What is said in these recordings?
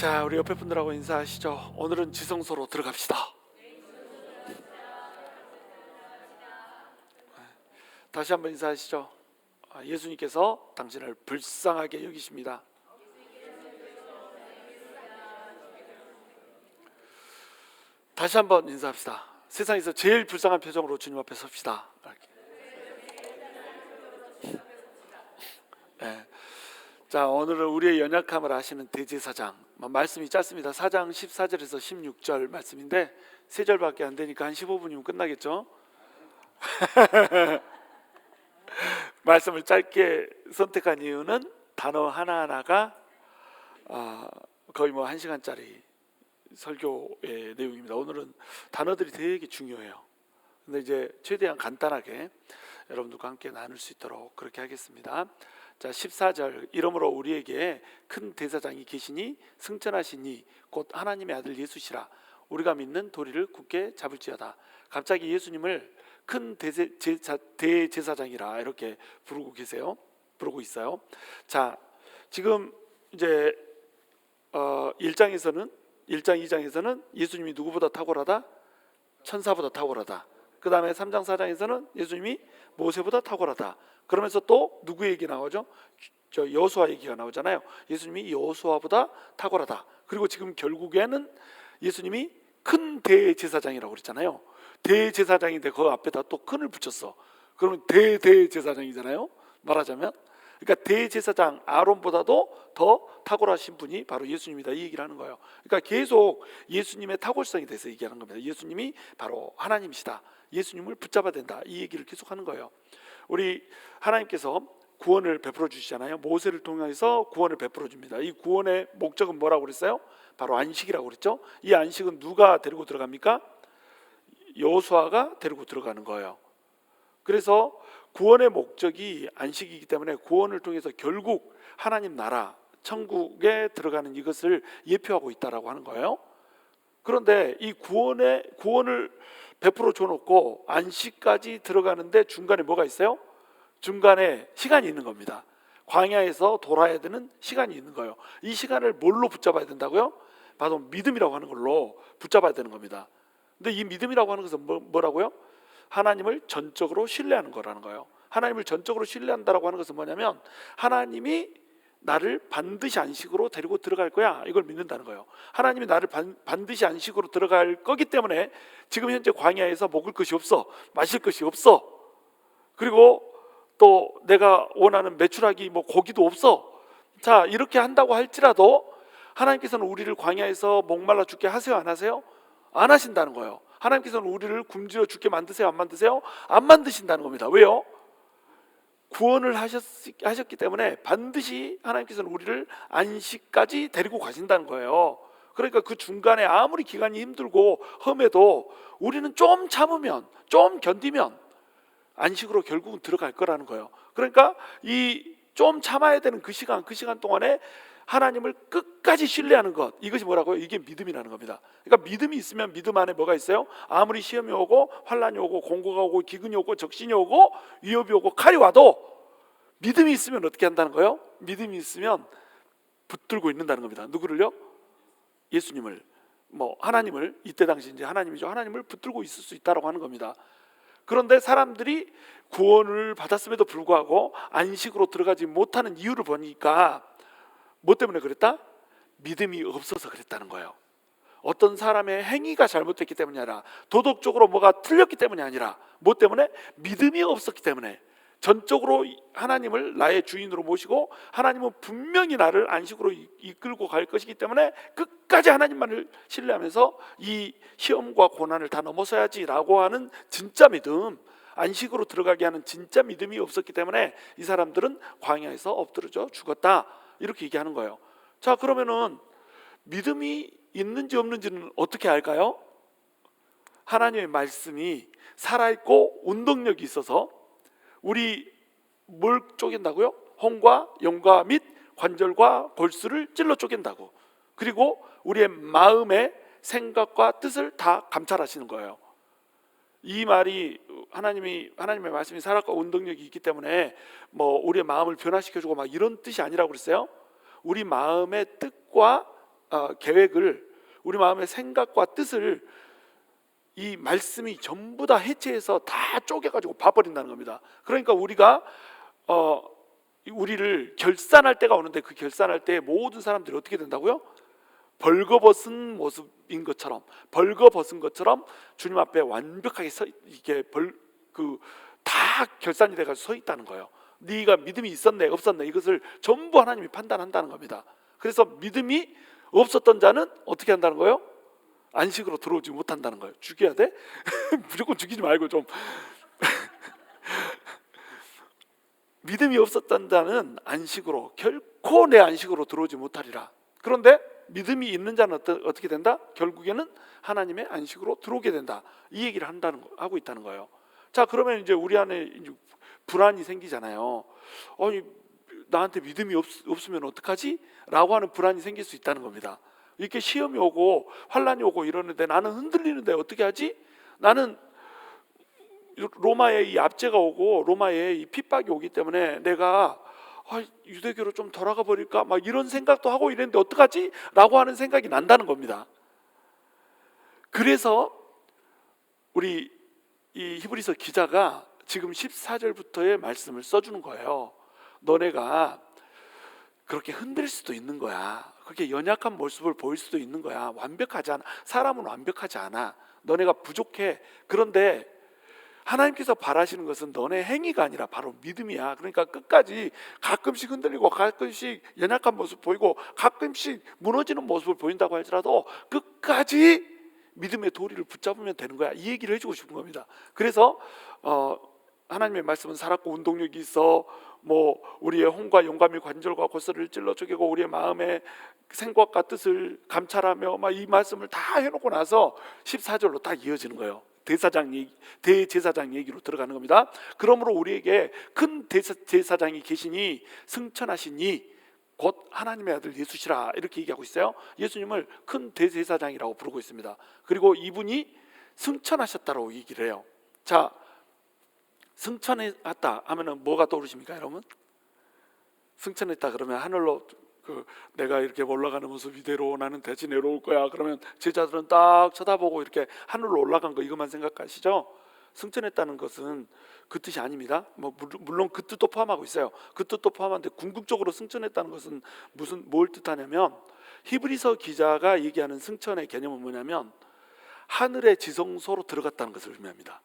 자, 우리 옆에 분들하고 인사하시죠. 오늘은 지성소로 들어갑시다. 다시 한번 인사하시죠. 예수님께서 당신을 불쌍하게 여기십니다. 다시 한번 인사합시다. 세상에서 제일 불쌍한 표정으로 주님 앞에 섭시다. 네. 자, 오늘은 우리의 연약함을 아시는 대제사장, 말씀이 짧습니다. 4장 14절에서 16절 말씀인데 3절밖에 안 되니까 한 15분이면 끝나겠죠. 말씀을 짧게 선택한 이유는 단어 하나하나가 거의 1시간짜리 설교의 내용입니다. 오늘은 단어들이 되게 중요해요. 근데 이제 최대한 간단하게 여러분들과 함께 나눌 수 있도록 그렇게 하겠습니다. 자, 14절, 이러므로 우리에게 큰 대사장이 계시니 승천하시니 곧 하나님의 아들 예수시라. 우리가 믿는 도리를 굳게 잡을지어다. 갑자기 예수님을 큰 대제사장이라 이렇게 부르고 있어요. 자, 지금 이제 1장 2장에서는 예수님이 누구보다 탁월하다? 천사보다 탁월하다. 그 다음에 3장 4장에서는 예수님이 모세보다 탁월하다. 그러면서 또 누구 얘기 나오죠? 여호수아 얘기가 나오잖아요. 예수님이 여호수아보다 탁월하다. 그리고 지금 결국에는 예수님이 큰 대제사장이라고 그랬잖아요. 대제사장인데 그 앞에다 또 큰을 붙였어. 그러면 대제사장이잖아요, 말하자면. 그러니까 대제사장 아론보다도 더 탁월하신 분이 바로 예수님이다, 이 얘기를 하는 거예요. 그러니까 계속 예수님의 탁월성에 대해서 얘기하는 겁니다. 예수님이 바로 하나님이시다, 예수님을 붙잡아야 된다, 이 얘기를 계속 하는 거예요. 우리 하나님께서 구원을 베풀어 주시잖아요. 모세를 통해서 구원을 베풀어 줍니다. 이 구원의 목적은 뭐라고 그랬어요? 바로 안식이라고 그랬죠. 이 안식은 누가 데리고 들어갑니까? 여호수아가 데리고 들어가는 거예요. 그래서 구원의 목적이 안식이기 때문에 구원을 통해서 결국 하나님 나라 천국에 들어가는 이것을 예표하고 있다라고 하는 거예요. 그런데 이 구원을 베풀어 줘놓고 안식까지 들어가는데 중간에 뭐가 있어요? 중간에 시간이 있는 겁니다. 광야에서 돌아야 되는 시간이 있는 거예요. 이 시간을 뭘로 붙잡아야 된다고요? 바로 믿음이라고 하는 걸로 붙잡아야 되는 겁니다. 근데 이 믿음이라고 하는 것은 뭐라고요? 하나님을 전적으로 신뢰하는 거라는 거예요. 하나님을 전적으로 신뢰한다라고 하는 것은 뭐냐면 하나님이 나를 반드시 안식으로 데리고 들어갈 거야, 이걸 믿는다는 거예요. 하나님이 나를 반드시 안식으로 들어갈 거기 때문에 지금 현재 광야에서 먹을 것이 없어, 마실 것이 없어, 그리고 또 내가 원하는 메추라기 고기도 없어. 자, 이렇게 한다고 할지라도 하나님께서는 우리를 광야에서 목말라 죽게 하세요, 안 하세요? 안 하신다는 거예요. 하나님께서는 우리를 굶주려 죽게 만드세요, 안 만드세요? 안 만드신다는 겁니다. 왜요? 구원을 하셨기 때문에 반드시 하나님께서는 우리를 안식까지 데리고 가신다는 거예요. 그러니까 그 중간에 아무리 기간이 힘들고 험해도 우리는 좀 참으면, 좀 견디면 안식으로 결국은 들어갈 거라는 거예요. 그러니까 이 좀 참아야 되는 그 시간 동안에 하나님을 끝까지 신뢰하는 것, 이것이 뭐라고요? 이게 믿음이라는 겁니다. 그러니까 믿음이 있으면 믿음 안에 뭐가 있어요? 아무리 시험이 오고 환란이 오고 공고가 오고 기근이 오고 적신이 오고 위협이 오고 칼이 와도 믿음이 있으면 어떻게 한다는 거예요? 믿음이 있으면 붙들고 있는다는 겁니다. 누구를요? 예수님을, 하나님을, 이때 당시 이제 하나님이죠. 하나님을 붙들고 있을 수 있다라고 하는 겁니다. 그런데 사람들이 구원을 받았음에도 불구하고 안식으로 들어가지 못하는 이유를 보니까 뭐 때문에 그랬다? 믿음이 없어서 그랬다는 거예요. 어떤 사람의 행위가 잘못됐기 때문이 아니라, 도덕적으로 뭐가 틀렸기 때문이 아니라, 뭐 때문에? 믿음이 없었기 때문에. 전적으로 하나님을 나의 주인으로 모시고 하나님은 분명히 나를 안식으로 이끌고 갈 것이기 때문에 끝까지 하나님만을 신뢰하면서 이 시험과 고난을 다 넘어서야지라고 하는 진짜 믿음, 안식으로 들어가게 하는 진짜 믿음이 없었기 때문에 이 사람들은 광야에서 엎드러져 죽었다, 이렇게 얘기하는 거예요. 자, 그러면은 믿음이 있는지 없는지는 어떻게 알까요? 하나님의 말씀이 살아있고 운동력이 있어서 우리 뭘 쪼갠다고요? 혼과 영과 및 관절과 골수를 찔러 쪼갠다고. 그리고 우리의 마음의 생각과 뜻을 다 감찰하시는 거예요. 이 말이 하나님의 말씀이 살아있고 운동력이 있기 때문에 우리의 마음을 변화시켜주고 이런 뜻이 아니라고 그랬어요. 우리 마음의 뜻과 계획을, 우리 마음의 생각과 뜻을 이 말씀이 전부 다 해체해서 다 쪼개가지고 봐버린다는 겁니다. 그러니까 우리가 우리를 결산할 때가 오는데, 그 결산할 때 모든 사람들이 어떻게 된다고요? 벌거벗은 모습인 것처럼, 벌거벗은 것처럼 주님 앞에 완벽하게 이게 다 결산이 돼가지고 서 있다는 거예요. 네가 믿음이 있었네 없었네 이것을 전부 하나님이 판단한다는 겁니다. 그래서 믿음이 없었던 자는 어떻게 한다는 거예요? 안식으로 들어오지 못한다는 거예요. 죽여야 돼? 무조건 죽이지 말고 좀. 믿음이 없었던 자는 안식으로, 결코 내 안식으로 들어오지 못하리라. 그런데 믿음이 있는 자는 어떻게 된다? 결국에는 하나님의 안식으로 들어오게 된다. 이 얘기를 하고 있다는 거예요. 자, 그러면 이제 우리 안에 이제 불안이 생기잖아요. 아니, 나한테 믿음이 없으면 어떡하지? 라고 하는 불안이 생길 수 있다는 겁니다. 이렇게 시험이 오고 환란이 오고 이러는데 나는 흔들리는데 어떻게 하지? 나는 로마에 이 압제가 오고 로마에 이 핍박이 오기 때문에 내가 유대교로 좀 돌아가 버릴까? 막 이런 생각도 하고 이랬는데 어떡하지? 라고 하는 생각이 난다는 겁니다. 그래서 우리 이 히브리서 기자가 지금 14절부터의 말씀을 써주는 거예요. 너네가 그렇게 흔들릴 수도 있는 거야. 그렇게 연약한 모습을 보일 수도 있는 거야. 완벽하지 않아. 사람은 완벽하지 않아. 너네가 부족해. 그런데 하나님께서 바라시는 것은 너네 행위가 아니라 바로 믿음이야. 그러니까 끝까지 가끔씩 흔들리고 가끔씩 연약한 모습 보이고 가끔씩 무너지는 모습을 보인다고 할지라도 끝까지 믿음의 도리를 붙잡으면 되는 거야. 이 얘기를 해주고 싶은 겁니다. 그래서 하나님의 말씀은 살았고 운동력이 있어, 뭐 우리의 혼과 영감이 관절과 고슬을 찔러 쪼개고 우리의 마음의 생각과 뜻을 감찰하며 막 이 말씀을 다 해놓고 나서 14절로 딱 이어지는 거예요. 대제사장 얘기로 들어가는 겁니다. 그러므로 우리에게 큰 대제사장이 계시니 승천하시니 곧 하나님의 아들 예수시라, 이렇게 얘기하고 있어요. 예수님을 큰 대제사장이라고 부르고 있습니다. 그리고 이분이 승천하셨다고 얘기를 해요. 자, 승천했다 하면은 뭐가 떠오르십니까, 여러분? 승천했다 그러면 하늘로 내가 이렇게 올라가는 모습 이대로 나는 대신 내려올 거야. 그러면 제자들은 딱 쳐다보고 이렇게 하늘로 올라간 거 이것만 생각하시죠? 승천했다는 것은 그 뜻이 아닙니다. 물론 그 뜻도 포함하고 있어요. 그 뜻도 포함하는데 궁극적으로 승천했다는 것은 뭘 뜻하냐면, 히브리서 기자가 얘기하는 승천의 개념은 뭐냐면 하늘의 지성소로 들어갔다는 것을 의미합니다.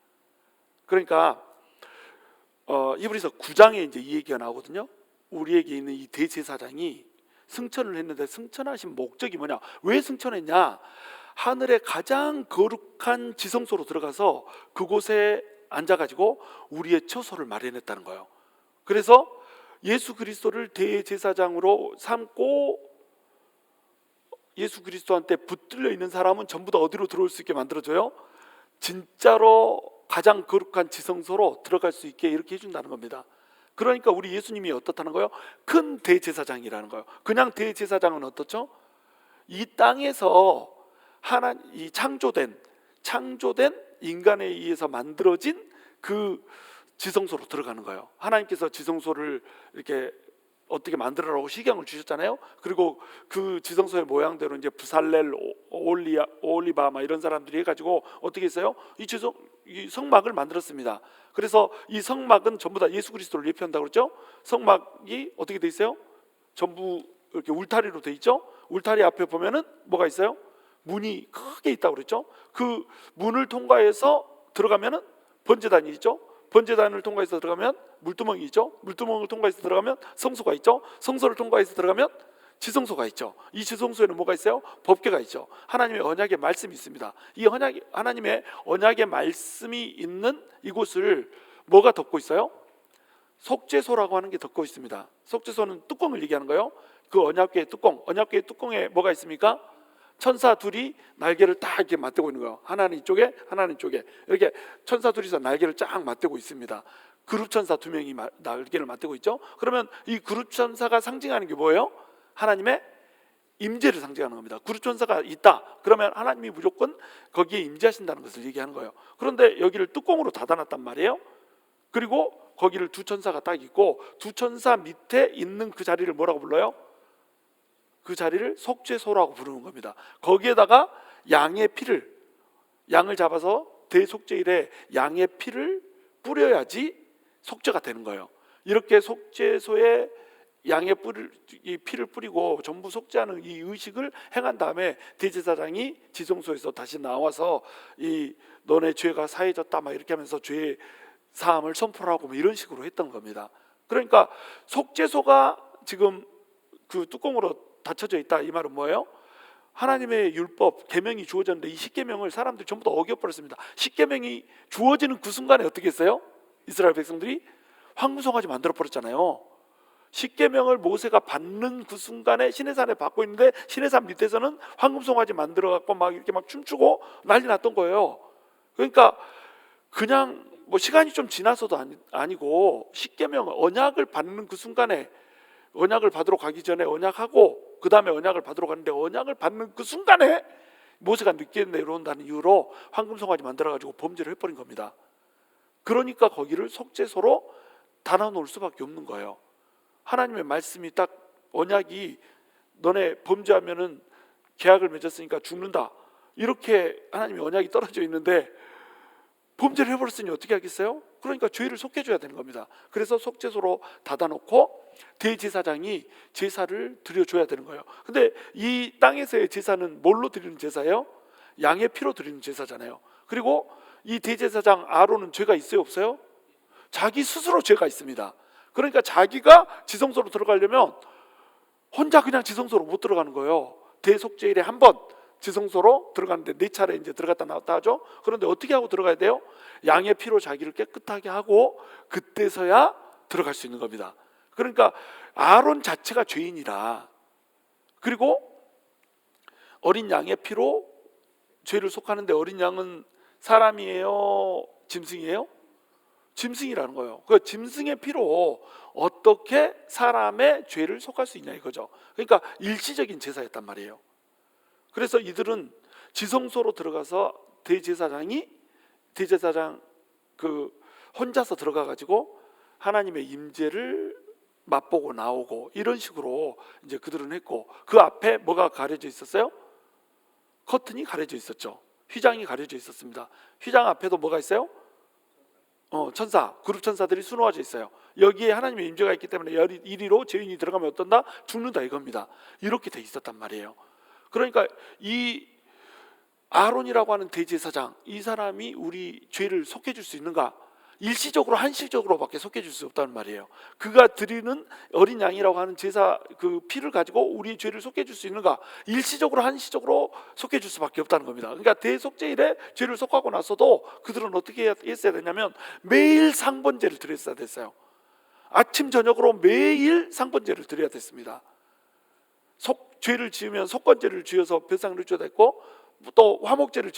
그러니까 히브리서 9장에 이제 이 얘기가 나오거든요. 우리에게 있는 이 대제사장이 승천을 했는데 승천하신 목적이 뭐냐? 왜 승천했냐? 하늘의 가장 거룩한 지성소로 들어가서 그곳에 앉아가지고 우리의 처소를 마련했다는 거예요. 그래서 예수 그리스도를 대제사장으로 삼고 예수 그리스도한테 붙들려 있는 사람은 전부 다 어디로 들어올 수 있게 만들어줘요? 진짜로 가장 거룩한 지성소로 들어갈 수 있게 이렇게 해준다는 겁니다. 그러니까 우리 예수님이 어떻다는 거예요? 큰 대제사장이라는 거예요. 그냥 대제사장은 어떻죠? 이 땅에서 이 창조된 인간에 의해서 만들어진 그 지성소로 들어가는 거예요. 하나님께서 지성소를 이렇게 어떻게 만들어라고 시경을 주셨잖아요. 그리고 그 지성소의 모양대로 이제 부살렐, 오올리바 막 이런 사람들이 해가지고 어떻게 했어요? 이 성막을 만들었습니다. 그래서 이 성막은 전부 다 예수 그리스도를 예표한다고 그랬죠. 성막이 어떻게 돼 있어요? 전부 이렇게 울타리로 돼 있죠. 울타리 앞에 보면은 뭐가 있어요? 문이 크게 있다고 그랬죠. 그 문을 통과해서 들어가면은 번제단이 있죠. 번제단을 통과해서 들어가면 물두멍이 있죠. 물두멍을 통과해서 들어가면 성소가 있죠. 성소를 통과해서 들어가면 지성소가 있죠. 이 지성소에는 뭐가 있어요? 법궤가 있죠. 하나님의 언약의 말씀이 있습니다. 이 하나님의 언약의 말씀이 있는 이곳을 뭐가 덮고 있어요? 속죄소라고 하는 게 덮고 있습니다. 속죄소는 뚜껑을 얘기하는 거예요. 그 언약궤의 뚜껑에 뭐가 있습니까? 천사 둘이 날개를 딱 이렇게 맞대고 있는 거예요. 하나는 이쪽에, 하나는 이쪽에. 이렇게 천사 둘이서 날개를 쫙 맞대고 있습니다. 그룹 천사 2명이 날개를 맞대고 있죠. 그러면 이 그룹 천사가 상징하는 게 뭐예요? 하나님의 임재를 상징하는 겁니다. 그룹 천사가 있다. 그러면 하나님이 무조건 거기에 임재하신다는 것을 얘기하는 거예요. 그런데 여기를 뚜껑으로 닫아놨단 말이에요. 그리고 거기를 두 천사가 딱 있고 두 천사 밑에 있는 그 자리를 뭐라고 불러요? 그 자리를 속죄소라고 부르는 겁니다. 거기에다가 양을 잡아서 대속죄일에 양의 피를 뿌려야지 속죄가 되는 거예요. 이렇게 속죄소에 이 피를 뿌리고 전부 속죄하는 이 의식을 행한 다음에 대제사장이 지성소에서 다시 나와서 이 너네 죄가 사해졌다 막 이렇게 하면서 죄 사함을 선포를 하고 뭐 이런 식으로 했던 겁니다. 그러니까 속죄소가 지금 그 뚜껑으로 닫혀져 있다, 이 말은 뭐예요? 하나님의 율법 계명이 주어졌는데 이 십계명을 사람들이 전부 다 어겨버렸습니다. 십계명이 주어지는 그 순간에 어떻게 했어요? 이스라엘 백성들이 황금송아지 만들어 버렸잖아요. 십계명을 모세가 받는 그 순간에 시내산에 받고 있는데 시내산 밑에서는 황금송아지 만들어 갖고 막 이렇게 막 춤추고 난리 났던 거예요. 그러니까 그냥 뭐 시간이 좀 지나서도 아니고 십계명 언약을 받는 그 순간에, 언약을 받으러 가기 전에 언약하고 그 다음에 언약을 받으러 가는데 언약을 받는 그 순간에 모세가 늦게 내려온다는 이유로 황금송아지 만들어 가지고 범죄를 해버린 겁니다. 그러니까 거기를 속죄소로 달아놓을 수밖에 없는 거예요. 하나님의 말씀이 딱, 언약이 너네 범죄하면은 계약을 맺었으니까 죽는다, 이렇게 하나님의 언약이 떨어져 있는데 범죄를 해버렸으니 어떻게 하겠어요? 그러니까 죄를 속해줘야 되는 겁니다. 그래서 속죄소로 닫아놓고 대제사장이 제사를 드려줘야 되는 거예요. 근데 이 땅에서의 제사는 뭘로 드리는 제사예요? 양의 피로 드리는 제사잖아요. 그리고 이 대제사장 아론은 죄가 있어요, 없어요? 자기 스스로 죄가 있습니다. 그러니까 자기가 지성소로 들어가려면 혼자 그냥 지성소로 못 들어가는 거예요. 대속죄일에 한 번 지성소로 들어가는데 4차례 이제 들어갔다 나왔다 하죠. 그런데 어떻게 하고 들어가야 돼요? 양의 피로 자기를 깨끗하게 하고 그때서야 들어갈 수 있는 겁니다. 그러니까 아론 자체가 죄인이라, 그리고 어린 양의 피로 죄를 속하는데 어린 양은 사람이에요, 짐승이에요? 짐승이라는 거예요. 그 짐승의 피로 어떻게 사람의 죄를 속할 수 있냐 이거죠. 그러니까 일시적인 제사였단 말이에요. 그래서 이들은 지성소로 들어가서 대제사장 그 혼자서 들어가 가지고 하나님의 임재를 맛보고 나오고 이런 식으로 이제 그들은 했고, 그 앞에 뭐가 가려져 있었어요? 커튼이 가려져 있었죠. 휘장이 가려져 있었습니다. 휘장 앞에도 뭐가 있어요? 천사, 그룹 천사들이 수놓아져 있어요. 여기에 하나님의 임재가 있기 때문에 이리로 죄인이 들어가면 어떤다? 죽는다 이겁니다. 이렇게 돼 있었단 말이에요. 그러니까 이 아론이라고 하는 대제사장, 이 사람이 우리 죄를 속해줄 수 있는가? 일시적으로 한시적으로밖에 속해줄 수 없다는 말이에요. 그가 드리는 어린 양이라고 하는 제사 그 피를 가지고 우리 죄를 속해줄 수 있는가? 일시적으로 한시적으로 속해줄 수밖에 없다는 겁니다. 그러니까 대속죄일에 죄를 속하고 나서도 그들은 어떻게 했어야 되냐면 매일 상번제를 드렸어야 됐어요. 아침 저녁으로 매일 상번제를 드려야 됐습니다. 죄를 지으면 속건제를 지어서 배상을 줘야 됐고, 또 화목제를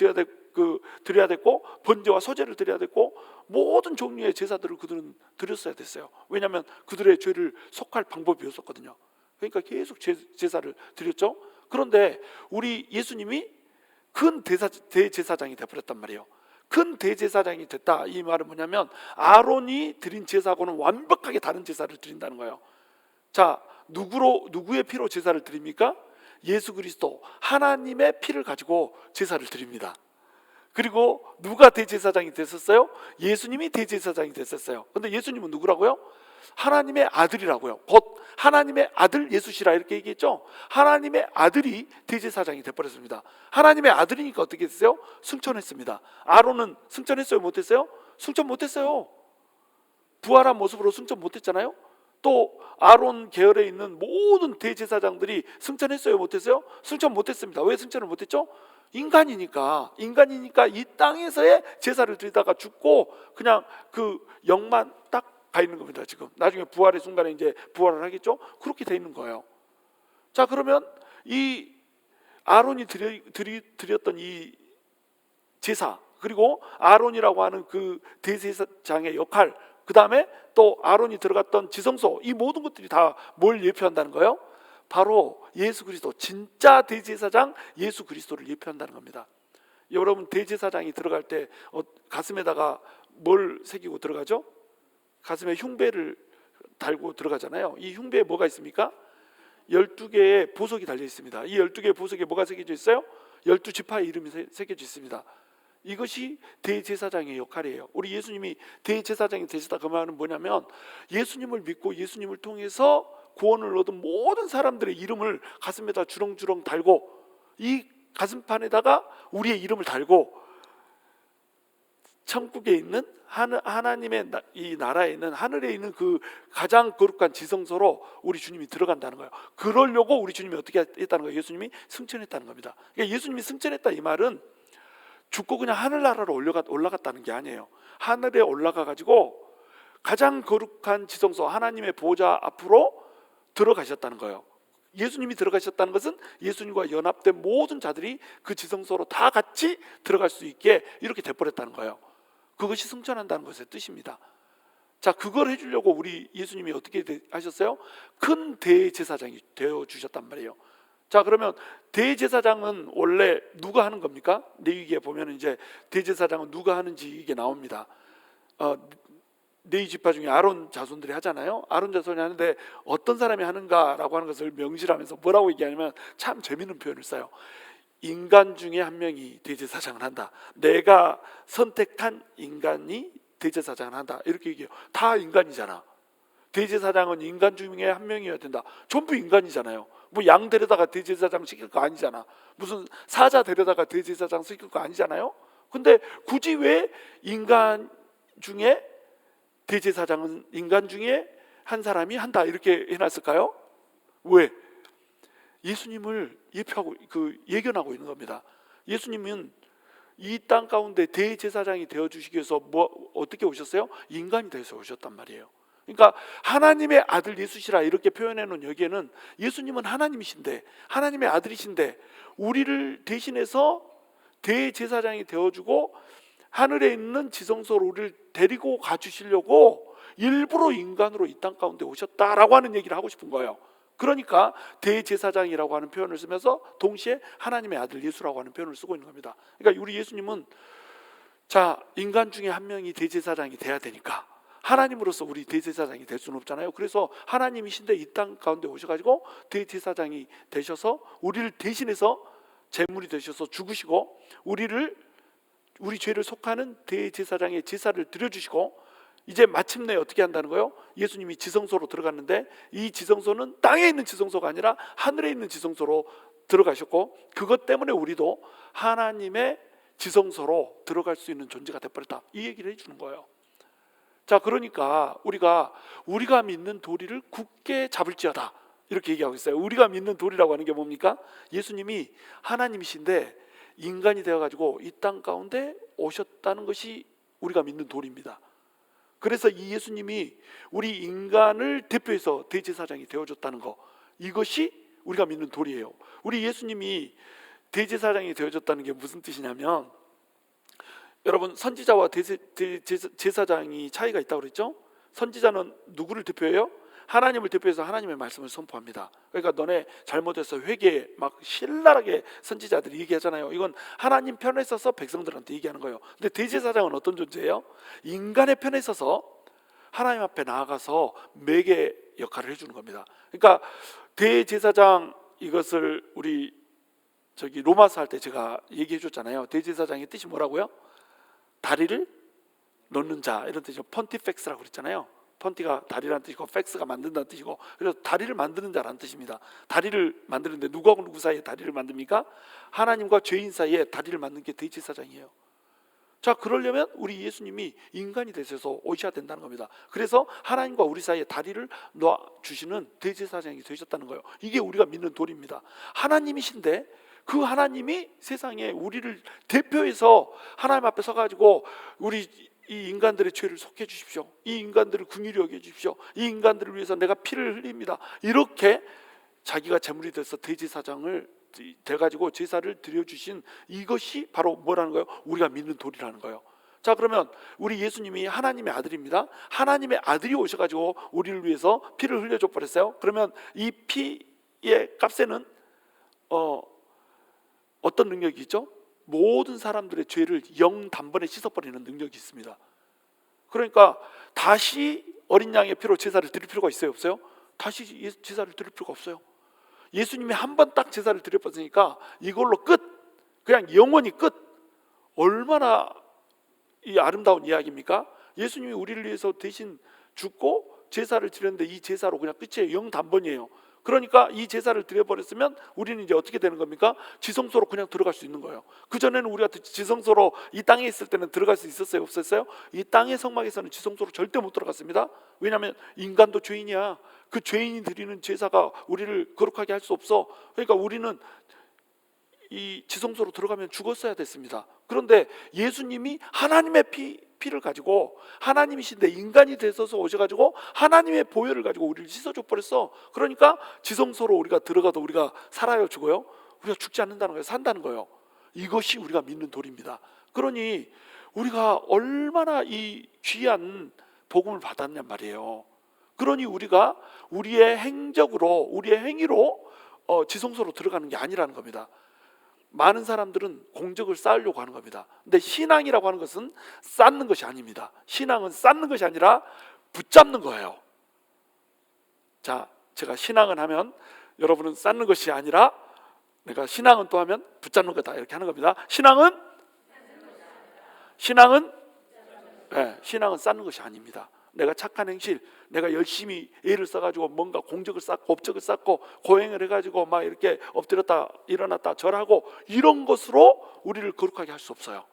드려야 됐고, 번제와 소제를 드려야 됐고, 모든 종류의 제사들을 그들은 드렸어야 됐어요. 왜냐하면 그들의 죄를 속할 방법이 없었거든요. 그러니까 계속 제사를 드렸죠. 그런데 우리 예수님이 큰 대제사장이 되어버렸단 말이에요. 큰 대제사장이 됐다, 이 말은 뭐냐면 아론이 드린 제사하고는 완벽하게 다른 제사를 드린다는 거예요. 자, 누구의 피로 제사를 드립니까? 예수 그리스도 하나님의 피를 가지고 제사를 드립니다. 그리고 누가 대제사장이 됐었어요? 예수님이 대제사장이 됐었어요. 그런데 예수님은 누구라고요? 하나님의 아들이라고요. 곧 하나님의 아들 예수시라 이렇게 얘기했죠. 하나님의 아들이 대제사장이 돼버렸습니다. 하나님의 아들이니까 어떻게 했어요? 승천했습니다. 아론은 승천했어요, 못했어요? 승천 못했어요. 부활한 모습으로 승천 못했잖아요. 또 아론 계열에 있는 모든 대제사장들이 승천했어요, 못했어요? 승천 못했습니다. 왜 승천을 못했죠? 인간이니까 이 땅에서의 제사를 드리다가 죽고 그냥 그 영만 딱 가 있는 겁니다. 지금 나중에 부활의 순간에 이제 부활을 하겠죠. 그렇게 돼 있는 거예요. 자, 그러면 이 아론이 드렸던 이 제사, 그리고 아론이라고 하는 그 대제사장의 역할, 그 다음에 또 아론이 들어갔던 지성소, 이 모든 것들이 다 뭘 예표한다는 거예요? 바로 예수 그리스도, 진짜 대제사장 예수 그리스도를 예표한다는 겁니다. 여러분, 대제사장이 들어갈 때 가슴에다가 뭘 새기고 들어가죠? 가슴에 흉배를 달고 들어가잖아요. 이 흉배에 뭐가 있습니까? 12개의 보석이 달려 있습니다. 이 12개의 보석에 뭐가 새겨져 있어요? 12지파의 이름이 새겨져 있습니다. 이것이 대제사장의 역할이에요. 우리 예수님이 대제사장이 되시다 그 말은 뭐냐면 예수님을 믿고 예수님을 통해서 구원을 얻은 모든 사람들의 이름을 가슴에다 주렁주렁 달고 이 가슴판에다가 우리의 이름을 달고 천국에 있는 하나님의 이 나라에 있는 하늘에 있는 그 가장 거룩한 지성소로 우리 주님이 들어간다는 거예요. 그러려고 우리 주님이 어떻게 했다는 거예요? 예수님이 승천했다는 겁니다. 그러니까 예수님이 승천했다 이 말은 죽고 그냥 하늘나라로 올라갔다는 게 아니에요. 하늘에 올라가 가지고 가장 거룩한 지성소 하나님의 보좌 앞으로 들어가셨다는 거예요. 예수님이 들어가셨다는 것은 예수님과 연합된 모든 자들이 그 지성소로 다 같이 들어갈 수 있게 이렇게 돼버렸다는 거예요. 그것이 승천한다는 것의 뜻입니다. 자, 그걸 해주려고 우리 예수님이 어떻게 하셨어요? 큰 대제사장이 되어주셨단 말이에요. 자, 그러면 대제사장은 원래 누가 하는 겁니까? 레위기에 보면 이제 대제사장은 누가 하는지 이게 나옵니다. 레위 지파 중에 아론 자손들이 하잖아요. 아론 자손이 하는데 어떤 사람이 하는가라고 하는 것을 명시하면서 뭐라고 얘기하냐면 참 재미있는 표현을 써요. 인간 중에 한 명이 대제사장을 한다. 내가 선택한 인간이 대제사장을 한다. 이렇게 얘기해요. 다 인간이잖아. 대제사장은 인간 중에 한 명이어야 된다. 전부 인간이잖아요. 뭐 양 데려다가 대제사장 시킬 거 아니잖아. 무슨 사자 데려다가 대제사장 시킬 거 아니잖아요. 근데 굳이 왜 인간 중에 대제사장은 인간 중에 한 사람이 한다 이렇게 해놨을까요? 왜? 예수님을 예표하고 예견하고 있는 겁니다. 예수님은 이 땅 가운데 대제사장이 되어 주시기 위해서 어떻게 오셨어요? 인간이 되어서 오셨단 말이에요. 그러니까 하나님의 아들 예수시라 이렇게 표현해 놓은 여기에는 예수님은 하나님이신데 하나님의 아들이신데 우리를 대신해서 대제사장이 되어주고 하늘에 있는 지성소로 우리를 데리고 가주시려고 일부러 인간으로 이 땅 가운데 오셨다라고 하는 얘기를 하고 싶은 거예요. 그러니까 대제사장이라고 하는 표현을 쓰면서 동시에 하나님의 아들 예수라고 하는 표현을 쓰고 있는 겁니다. 그러니까 우리 예수님은 자, 인간 중에 한 명이 대제사장이 돼야 되니까 하나님으로서 우리 대제사장이 될 수는 없잖아요. 그래서 하나님이신데 이 땅 가운데 오셔가지고 대제사장이 되셔서 우리를 대신해서 제물이 되셔서 죽으시고 우리 죄를 속하는 대제사장의 제사를 드려주시고 이제 마침내 어떻게 한다는 거예요? 예수님이 지성소로 들어갔는데 이 지성소는 땅에 있는 지성소가 아니라 하늘에 있는 지성소로 들어가셨고 그것 때문에 우리도 하나님의 지성소로 들어갈 수 있는 존재가 되어버렸다 이 얘기를 해주는 거예요. 자, 그러니까 우리가 믿는 도리를 굳게 잡을지어다 이렇게 얘기하고 있어요. 우리가 믿는 도리라고 하는 게 뭡니까? 예수님이 하나님이신데 인간이 되어가지고 이 땅 가운데 오셨다는 것이 우리가 믿는 도리입니다. 그래서 이 예수님이 우리 인간을 대표해서 대제사장이 되어줬다는 거 이것이 우리가 믿는 도리예요. 우리 예수님이 대제사장이 되어줬다는 게 무슨 뜻이냐면 여러분 선지자와 제사장이 차이가 있다고 그랬죠? 선지자는 누구를 대표해요? 하나님을 대표해서 하나님의 말씀을 선포합니다. 그러니까 너네 잘못해서 회개해 막 신랄하게 선지자들이 얘기하잖아요. 이건 하나님 편에 서서 백성들한테 얘기하는 거예요. 근데 대제사장은 어떤 존재예요? 인간의 편에 서서 하나님 앞에 나아가서 매개 역할을 해주는 겁니다. 그러니까 대제사장 이것을 우리 로마서 할 때 제가 얘기해 줬잖아요. 대제사장의 뜻이 뭐라고요? 다리를 놓는 자 이런 뜻이죠. 펀티펙스라고 그랬잖아요. 펀티가 다리라는 뜻이고 팩스가 만든다는 뜻이고 그래서 다리를 만드는 자라는 뜻입니다. 다리를 만드는데 누구하고 누구 사이에 다리를 만듭니까? 하나님과 죄인 사이에 다리를 만드는 게 대제사장이에요. 자, 그러려면 우리 예수님이 인간이 되셔서 오셔야 된다는 겁니다. 그래서 하나님과 우리 사이에 다리를 놓아주시는 대제사장이 되셨다는 거예요. 이게 우리가 믿는 도리입니다. 하나님이신데 그 하나님이 세상에 우리를 대표해서 하나님 앞에 서가지고 우리 이 인간들의 죄를 속해 주십시오. 이 인간들을 긍휼히 여겨 주십시오. 이 인간들을 위해서 내가 피를 흘립니다. 이렇게 자기가 제물이 돼서 대제사장을 돼가지고 제사를 드려주신 이것이 바로 뭐라는 거예요? 우리가 믿는 도리라는 거예요. 자, 그러면 우리 예수님이 하나님의 아들입니다. 하나님의 아들이 오셔가지고 우리를 위해서 피를 흘려줘 버렸어요. 그러면 이 피의 값에는 어떤 능력이 있죠? 모든 사람들의 죄를 단번에 씻어버리는 능력이 있습니다. 그러니까 다시 어린 양의 피로 제사를 드릴 필요가 있어요, 없어요? 다시 제사를 드릴 필요가 없어요. 예수님이 한 번 딱 제사를 드려봤으니까 이걸로 끝, 그냥 영원히 끝. 얼마나 이 아름다운 이야기입니까? 예수님이 우리를 위해서 대신 죽고 제사를 드렸는데 이 제사로 그냥 끝이에요. 영단번이에요. 그러니까 이 제사를 드려버렸으면 우리는 이제 어떻게 되는 겁니까? 지성소로 그냥 들어갈 수 있는 거예요. 그전에는 우리가 지성소로 이 땅에 있을 때는 들어갈 수 있었어요? 없었어요? 이 땅의 성막에서는 지성소로 절대 못 들어갔습니다. 왜냐하면 인간도 죄인이야. 그 죄인이 드리는 제사가 우리를 거룩하게 할 수 없어. 그러니까 우리는 이 지성소로 들어가면 죽었어야 됐습니다. 그런데 예수님이 하나님의 피를 가지고, 하나님이신데 인간이 되셔서 오셔가지고 하나님의 보혈을 가지고 우리를 씻어줘 버렸어. 그러니까 지성소로 우리가 들어가도 우리가 살아요, 죽어요? 우리가 죽지 않는다는 거예요. 산다는 거예요. 이것이 우리가 믿는 도리입니다. 그러니 우리가 얼마나 이 귀한 복음을 받았냔 말이에요. 그러니 우리가 우리의 행적으로, 우리의 행위로 지성소로 들어가는 게 아니라는 겁니다. 많은 사람들은 공적을 쌓으려고 하는 겁니다. 근데 신앙이라고 하는 것은 쌓는 것이 아닙니다. 신앙은 쌓는 것이 아니라 붙잡는 거예요. 자, 제가 신앙은 하면 여러분은 쌓는 것이 아니라, 내가 신앙은 또 하면 붙잡는 거다, 이렇게 하는 겁니다. 신앙은 쌓는 것이 아닙니다. 내가 착한 행실, 내가 열심히 애를 써가지고 뭔가 공적을 쌓고 업적을 쌓고 고행을 해가지고 막 이렇게 엎드렸다 일어났다 절하고 이런 것으로 우리를 거룩하게 할 수 없어요.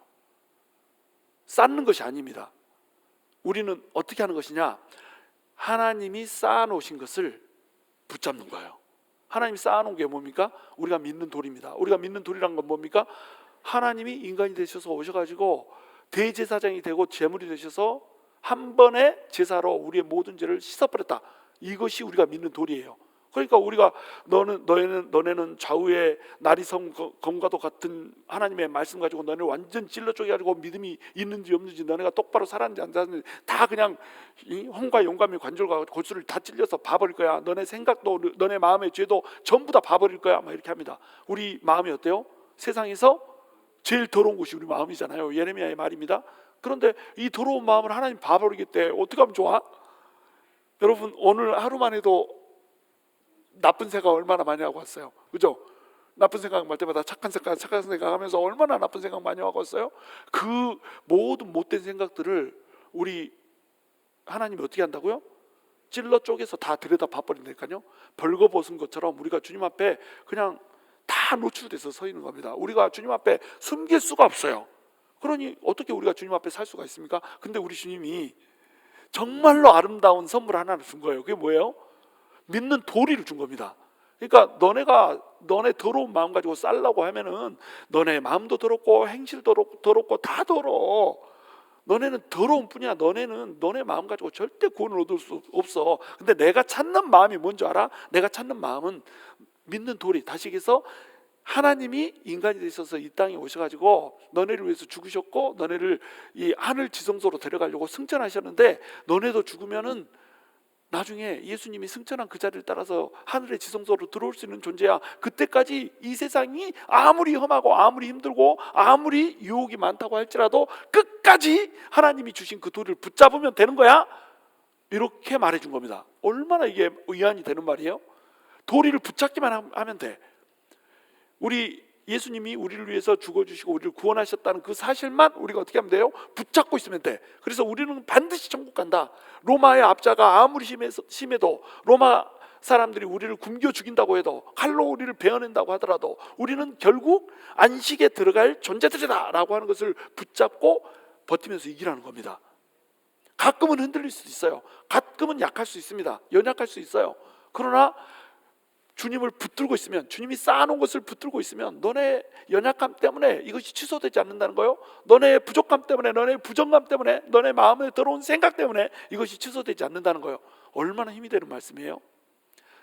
쌓는 것이 아닙니다. 우리는 어떻게 하는 것이냐? 하나님이 쌓아놓으신 것을 붙잡는 거예요. 하나님이 쌓아놓은 게 뭡니까? 우리가 믿는 도리입니다. 우리가 믿는 도리란 건 뭡니까? 하나님이 인간이 되셔서 오셔가지고 대제사장이 되고 제물이 되셔서 한 번의 제사로 우리의 모든 죄를 씻어버렸다. 이것이 우리가 믿는 도리예요. 그러니까 우리가 너네는 좌우에 나리섬 검과도 같은 하나님의 말씀 가지고 너네 완전 찔러 쪼개가지고 믿음이 있는지 없는지, 너네가 똑바로 살았는지 안 살았는지 다 그냥 혼과 영감이 관절과 골수를 다 찔려서 봐버릴 거야. 너네 생각도 너네 마음의 죄도 전부 다 봐버릴 거야. 막 이렇게 합니다. 우리 마음이 어때요? 세상에서 제일 더러운 곳이 우리 마음이잖아요. 예레미야의 말입니다. 그런데 이 더러운 마음을 하나님 봐버리겠대. 어떻게 하면 좋아? 여러분, 오늘 하루만 해도 나쁜 생각 얼마나 많이 하고 왔어요. 그죠? 나쁜 생각 할 때마다 착한 생각 하면서 얼마나 나쁜 생각 많이 하고 왔어요? 그 모든 못된 생각들을 우리 하나님이 어떻게 한다고요? 찔러 쪼개서 다 들여다 봐버린다니까요. 벌거벗은 것처럼 우리가 주님 앞에 그냥 다 노출돼서 서 있는 겁니다. 우리가 주님 앞에 숨길 수가 없어요. 그러니 어떻게 우리가 주님 앞에 살 수가 있습니까? 근데 우리 주님이 정말로 아름다운 선물 하나를 준 거예요. 그게 뭐예요? 믿는 도리를 준 겁니다. 그러니까 너네 더러운 마음 가지고 살라고 하면은 너네 마음도 더럽고 행실도 더럽고 다 더러워. 너네는 더러운 뿐이야. 너네는 너네 마음 가지고 절대 구원을 얻을 수 없어. 근데 내가 찾는 마음이 뭔지 알아? 내가 찾는 마음은 믿는 도리. 다시 얘기해서 하나님이 인간이 되셔서 이 땅에 오셔가지고 너네를 위해서 죽으셨고 너네를 이 하늘 지성소로 데려가려고 승천하셨는데, 너네도 죽으면은 나중에 예수님이 승천한 그 자리를 따라서 하늘의 지성소로 들어올 수 있는 존재야. 그때까지 이 세상이 아무리 험하고 아무리 힘들고 아무리 유혹이 많다고 할지라도 끝까지 하나님이 주신 그 도리를 붙잡으면 되는 거야. 이렇게 말해준 겁니다. 얼마나 이게 의안이 되는 말이에요? 도리를 붙잡기만 하면 돼. 우리 예수님이 우리를 위해서 죽어주시고 우리를 구원하셨다는 그 사실만 우리가 어떻게 하면 돼요? 붙잡고 있으면 돼. 그래서 우리는 반드시 천국 간다. 로마의 압자가 아무리 심해도, 로마 사람들이 우리를 굶겨 죽인다고 해도, 칼로 우리를 베어낸다고 하더라도 우리는 결국 안식에 들어갈 존재들이다 라고 하는 것을 붙잡고 버티면서 이기라는 겁니다. 가끔은 흔들릴 수도 있어요. 가끔은 약할 수 있습니다. 연약할 수 있어요. 그러나 주님을 붙들고 있으면, 주님이 쌓아놓은 것을 붙들고 있으면 너네 연약함 때문에 이것이 취소되지 않는다는 거예요. 너네 부족함 때문에, 너네 부정감 때문에, 너네 마음에 들어온 생각 때문에 이것이 취소되지 않는다는 거예요. 얼마나 힘이 되는 말씀이에요.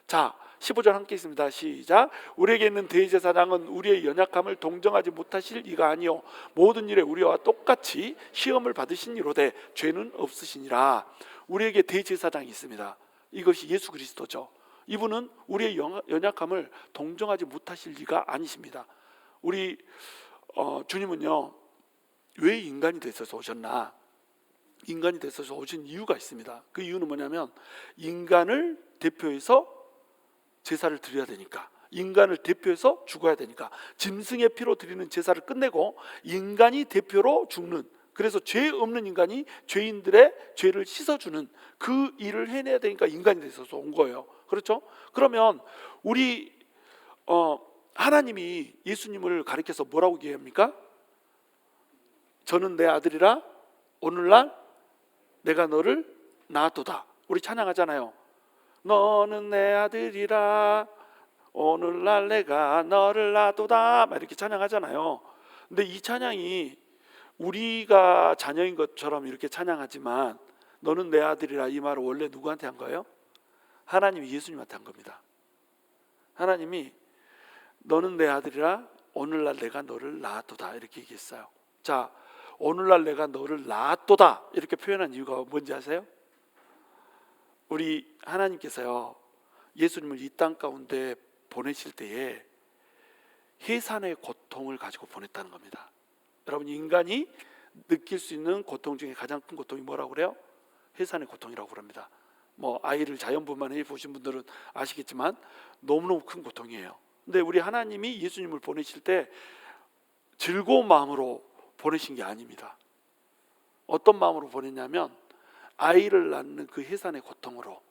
자, 15절 함께 있습니다. 시작. 우리에게 있는 대제사장은 우리의 연약함을 동정하지 못하실 이가 아니요 모든 일에 우리와 똑같이 시험을 받으신 이로되 죄는 없으시니라. 우리에게 대제사장이 있습니다. 이것이 예수 그리스도죠. 이분은 우리의 연약함을 동정하지 못하실 리가 아니십니다. 우리 주님은요, 왜 인간이 되셔서 오셨나? 인간이 되셔서 오신 이유가 있습니다. 그 이유는 뭐냐면 인간을 대표해서 제사를 드려야 되니까, 인간을 대표해서 죽어야 되니까 짐승의 피로 드리는 제사를 끝내고 인간이 대표로 죽는, 그래서 죄 없는 인간이 죄인들의 죄를 씻어주는 그 일을 해내야 되니까 인간이 돼서 온 거예요. 그렇죠? 그러면 우리 하나님이 예수님을 가리켜서 뭐라고 얘기합니까? 저는 내 아들이라 오늘날 내가 너를 낳았도다. 우리 찬양하잖아요. 너는 내 아들이라 오늘날 내가 너를 낳았도다, 막 이렇게 찬양하잖아요. 근데 이 찬양이 우리가 자녀인 것처럼 이렇게 찬양하지만 너는 내 아들이라 이 말을 원래 누구한테 한 거예요? 하나님이 예수님한테 한 겁니다. 하나님이 너는 내 아들이라 오늘날 내가 너를 낳았도다 이렇게 얘기했어요. 자, 오늘날 내가 너를 낳았도다 이렇게 표현한 이유가 뭔지 아세요? 우리 하나님께서요, 예수님을 이 땅 가운데 보내실 때에 해산의 고통을 가지고 보냈다는 겁니다. 여러분, 인간이 느낄 수 있는 고통 중에 가장 큰 고통이 뭐라고 그래요? 해산의 고통이라고 그럽니다. 뭐 아이를 자연분만 해보신 분들은 아시겠지만 너무너무 큰 고통이에요. 근데 우리 하나님이 예수님을 보내실 때 즐거운 마음으로 보내신 게 아닙니다. 어떤 마음으로 보냈냐면 아이를 낳는 그 해산의 고통으로,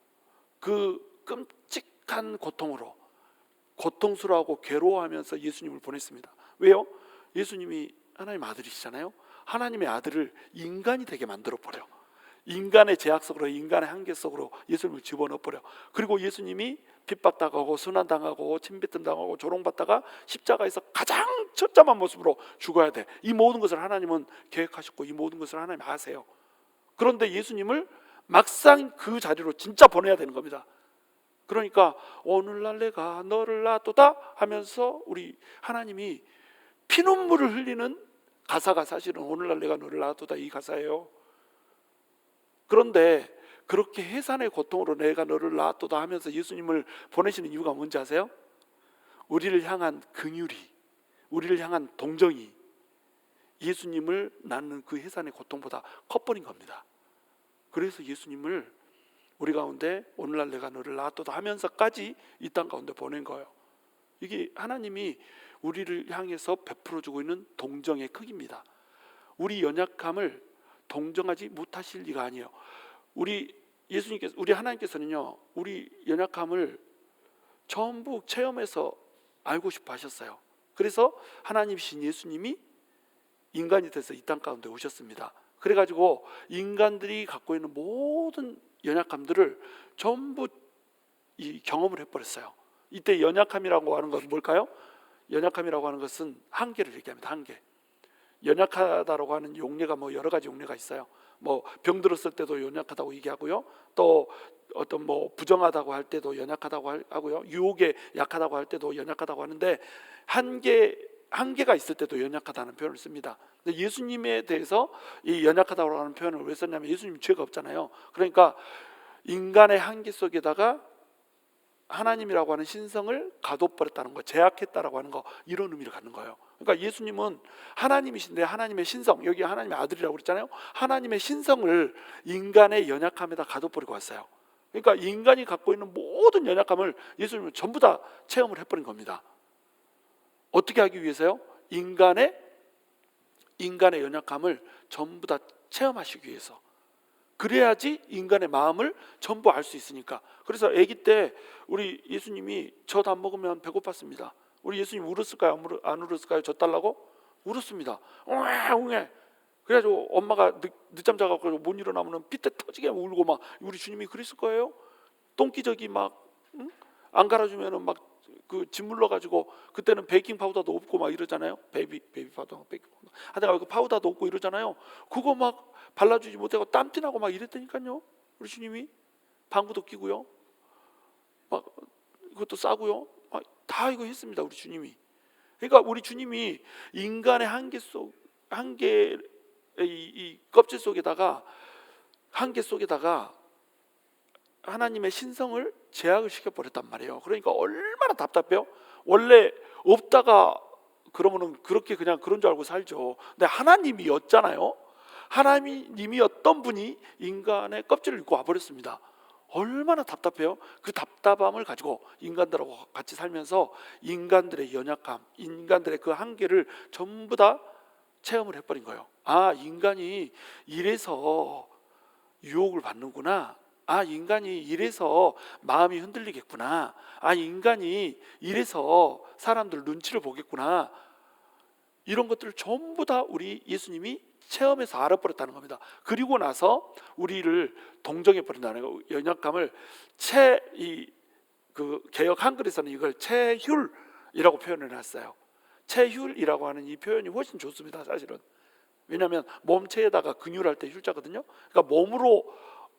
그 끔찍한 고통으로 고통스러워하고 괴로워하면서 예수님을 보냈습니다. 왜요? 예수님이 하나님 아들이시잖아요. 하나님의 아들을 인간이 되게 만들어버려. 인간의 제약 속으로, 인간의 한계 속으로 예수님을 집어넣어버려. 그리고 예수님이 핍박당하고 순환당하고 침뱉음당하고 조롱받다가 십자가에서 가장 처참한 모습으로 죽어야 돼. 이 모든 것을 하나님은 계획하셨고 이 모든 것을 하나님 아세요. 그런데 예수님을 막상 그 자리로 진짜 보내야 되는 겁니다. 그러니까 오늘날 내가 너를 낳았도다 하면서 우리 하나님이 피눈물을 흘리는 가사가 사실은 오늘날 내가 너를 낳았도다 이 가사예요. 그런데 그렇게 해산의 고통으로 내가 너를 낳았도다 하면서 예수님을 보내시는 이유가 뭔지 아세요? 우리를 향한 긍휼이, 우리를 향한 동정이 예수님을 낳는 그 해산의 고통보다 커버린 겁니다. 그래서 예수님을 우리 가운데 오늘날 내가 너를 낳았도다 하면서까지 이 땅 가운데 보낸 거예요. 이게 하나님이 우리를 향해서 베풀어주고 있는 동정의 크기입니다. 우리 연약함을 동정하지 못하실 리가 아니에요. 우리 하나님께서는요, 우리 연약함을 전부 체험해서 알고 싶어 하셨어요. 그래서 하나님이신 예수님이 인간이 돼서 이 땅 가운데 오셨습니다. 그래가지고 인간들이 갖고 있는 모든 연약함들을 전부 이 경험을 해버렸어요. 이때 연약함이라고 하는 것은 뭘까요? 연약함이라고 하는 것은 한계를 얘기합니다. 한계. 연약하다라고 하는 용례가 뭐 여러 가지 용례가 있어요. 뭐 병들었을 때도 연약하다고 얘기하고요. 또 어떤 뭐 부정하다고 할 때도 연약하다고 하고요. 유혹에 약하다고 할 때도 연약하다고 하는데 한계가 있을 때도 연약하다는 표현을 씁니다. 근데 예수님에 대해서 이 연약하다고 하는 표현을 왜 썼냐면 예수님 죄가 없잖아요. 그러니까 인간의 한계 속에다가 하나님이라고 하는 신성을 가둬버렸다는 거, 제약했다라고 하는 거, 이런 의미를 갖는 거예요. 그러니까 예수님은 하나님이신데 하나님의 신성, 여기 하나님의 아들이라고 그랬잖아요. 하나님의 신성을 인간의 연약함에다 가둬버리고 왔어요. 그러니까 인간이 갖고 있는 모든 연약함을 예수님은 전부 다 체험을 해버린 겁니다. 어떻게 하기 위해서요? 인간의 연약함을 전부 다 체험하시기 위해서. 그래야지 인간의 마음을 전부 알 수 있으니까. 그래서 아기 때 우리 예수님이 젖 안 먹으면 배고팠습니다. 우리 예수님 울었을까요? 안 울었을까요? 젖 달라고? 울었습니다. 웅해. 그래가지고 엄마가 늦잠 자가지고 못 일어나면 핏대 터지게 울고 막, 우리 주님이 그랬을 거예요. 똥기저귀 막 안 갈아주면은 막 그 짓물러 가지고, 그때는 베이킹 파우더도 없고 막 이러잖아요. 베이비 파우더, 베이킹 파우더. 하다가 그 파우더도 없고 이러잖아요. 그거 막 발라주지 못하고 땀띠 나고 막 이랬다니까요. 우리 주님이 방구도 끼고요. 막 그것도 싸고요. 다 이거 했습니다. 우리 주님이. 그러니까 우리 주님이 인간의 한계의 이 껍질 속에다가, 한계 속에다가 하나님의 신성을 제약을 시켜버렸단 말이에요. 그러니까 얼마나 답답해요. 원래 없다가 그러면은 그렇게 그냥 그런 줄 알고 살죠. 근데 하나님이었잖아요. 하나님이었던 분이 인간의 껍질을 입고 와버렸습니다. 얼마나 답답해요. 그 답답함을 가지고 인간들하고 같이 살면서 인간들의 연약함, 인간들의 그 한계를 전부 다 체험을 해버린 거예요. 아, 인간이 이래서 유혹을 받는구나. 아, 인간이 이래서 마음이 흔들리겠구나. 아, 인간이 이래서 사람들 눈치를 보겠구나. 이런 것들을 전부 다 우리 예수님이 체험해서 알아버렸다는 겁니다. 그리고 나서 우리를 동정해 버린다는 거예요. 연약감을 그 개역 한글에서는 이걸 체휼이라고 표현을 했어요. 체휼이라고 하는 이 표현이 훨씬 좋습니다, 사실은. 왜냐하면 몸체에다가 근육할 때 휼자거든요. 그러니까 몸으로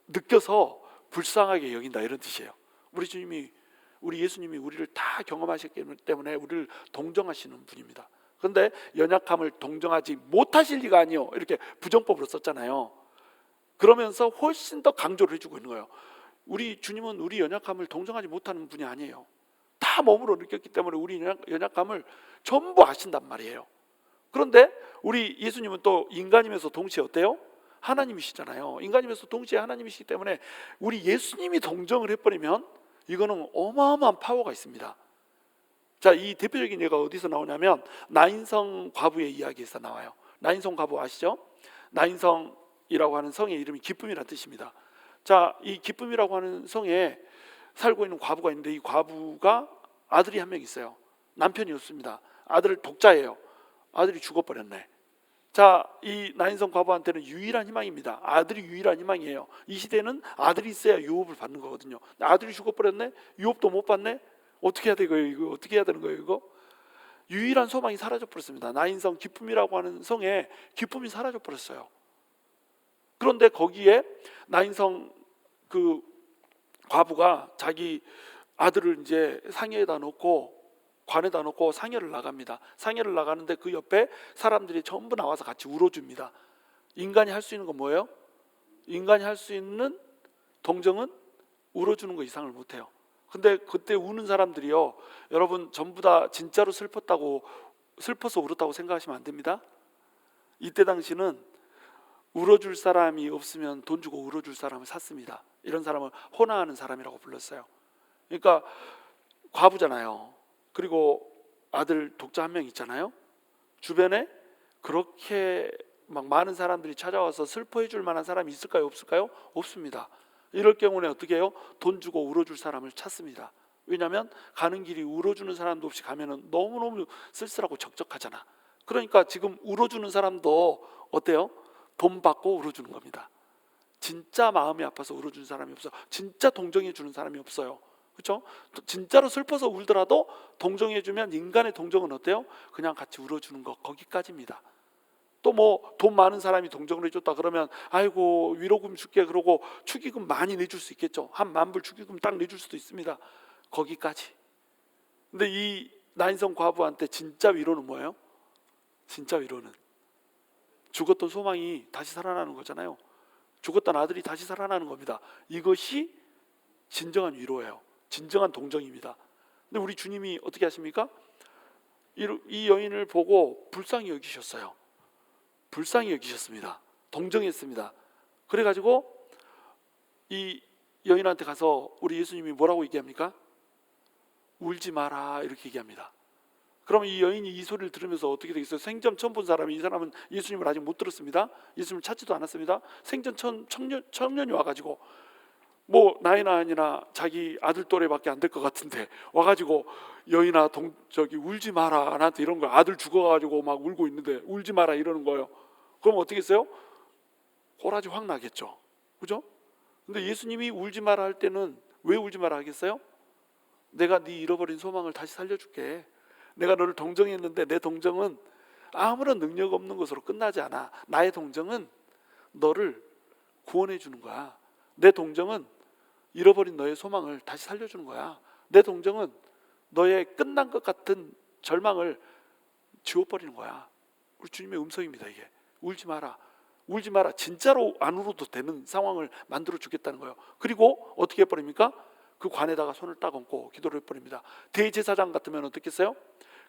느껴서 불쌍하게 여긴다, 이런 뜻이에요. 우리 예수님이 우리를 다 경험하셨기 때문에 우리를 동정하시는 분입니다. 그런데 연약함을 동정하지 못하실 리가 아니요, 이렇게 부정법으로 썼잖아요. 그러면서 훨씬 더 강조를 해주고 있는 거예요. 우리 주님은 우리 연약함을 동정하지 못하는 분이 아니에요. 다 몸으로 느꼈기 때문에 우리 연약함을 전부 아신단 말이에요. 그런데 우리 예수님은 또 인간이면서 동시에 어때요? 하나님이시잖아요. 인간이면서 동시에 하나님이시기 때문에 우리 예수님이 동정을 해버리면 이거는 어마어마한 파워가 있습니다. 자, 이 대표적인 예가 어디서 나오냐면 나인성 과부의 이야기에서 나와요. 나인성 과부 아시죠? 나인성이라고 하는 성의 이름이 기쁨이라는 뜻입니다. 자, 이 기쁨이라고 하는 성에 살고 있는 과부가 있는데 이 과부가 아들이 한 명 있어요. 남편이 없습니다. 아들 독자예요. 아들이 죽어버렸네. 자, 이 나인성 과부한테는 유일한 희망입니다. 아들이 유일한 희망이에요. 이 시대는 아들이 있어야 유업을 받는 거거든요. 아들이 죽어버렸네. 유업도 못 받네. 어떻게 해야 되고요? 이거 어떻게 해야 되는 거예요? 이거 유일한 소망이 사라져 버렸습니다. 나인성 기쁨이라고 하는 성에 기쁨이 사라져 버렸어요. 그런데 거기에 나인성 그 과부가 자기 아들을 이제 상여에다 놓고 관에다 놓고 상여를 나갑니다. 상여를 나가는데 그 옆에 사람들이 전부 나와서 같이 울어줍니다. 인간이 할 수 있는 건 뭐예요? 인간이 할 수 있는 동정은 울어주는 거 이상을 못해요. 근데 그때 우는 사람들이요, 여러분 전부 다 진짜로 슬퍼서 울었다고 생각하시면 안 됩니다. 이때 당시는 울어줄 사람이 없으면 돈 주고 울어줄 사람을 샀습니다. 이런 사람을 호나하는 사람이라고 불렀어요. 그러니까 과부잖아요. 그리고 아들 독자 한 명 있잖아요. 주변에 그렇게 막 많은 사람들이 찾아와서 슬퍼해 줄 만한 사람이 있을까요? 없을까요? 없습니다. 이럴 경우는 어떻게 해요? 돈 주고 울어줄 사람을 찾습니다. 왜냐하면 가는 길이 울어주는 사람도 없이 가면은 너무너무 쓸쓸하고 적적하잖아. 그러니까 지금 울어주는 사람도 어때요? 돈 받고 울어주는 겁니다. 진짜 마음이 아파서 울어주는 사람이 없어. 진짜 동정해 주는 사람이 없어요. 그렇죠? 진짜로 슬퍼서 울더라도 동정해주면 인간의 동정은 어때요? 그냥 같이 울어주는 거, 거기까지입니다. 또 뭐 돈 많은 사람이 동정을 해줬다 그러면 아이고 위로금 줄게 그러고 축의금 많이 내줄 수 있겠죠. 한 10,000불 축의금 딱 내줄 수도 있습니다. 거기까지. 근데 이 나인성 과부한테 진짜 위로는 뭐예요? 진짜 위로는 죽었던 소망이 다시 살아나는 거잖아요. 죽었던 아들이 다시 살아나는 겁니다. 이것이 진정한 위로예요. 진정한 동정입니다. 근데 우리 주님이 어떻게 하십니까? 이 여인을 보고 불쌍히 여기셨어요. 불쌍히 여기셨습니다. 동정했습니다. 그래가지고 이 여인한테 가서 우리 예수님이 뭐라고 얘기합니까? 울지 마라, 이렇게 얘기합니다. 그러면 이 여인이 이 소리를 들으면서 어떻게 되겠어요? 생전 처음 본 사람이, 이 사람은 예수님을 아직 못 들었습니다. 예수님을 찾지도 않았습니다. 생전 청년이 와가지고 뭐 나이나 아니나 자기 아들 또래밖에 안 될 것 같은데 와가지고 여인아 울지 마라, 나한테 이런 거, 아들 죽어가지고 막 울고 있는데 울지 마라 이러는 거예요. 그럼 어떻게 했어요? 꼬라지 확 나겠죠. 그죠? 근데 예수님이 울지 마라 할 때는 왜 울지 마라 하겠어요? 내가 네 잃어버린 소망을 다시 살려줄게. 내가 너를 동정했는데 내 동정은 아무런 능력 없는 것으로 끝나지 않아. 나의 동정은 너를 구원해 주는 거야. 내 동정은 잃어버린 너의 소망을 다시 살려주는 거야. 내 동정은 너의 끝난 것 같은 절망을 지워버리는 거야. 우리 주님의 음성입니다. 이게 울지 마라, 울지 마라. 진짜로 안 울어도 되는 상황을 만들어 주겠다는 거예요. 그리고 어떻게 해버립니까? 그 관에다가 손을 딱 얹고 기도를 해버립니다. 대제사장 같으면 어떻겠어요?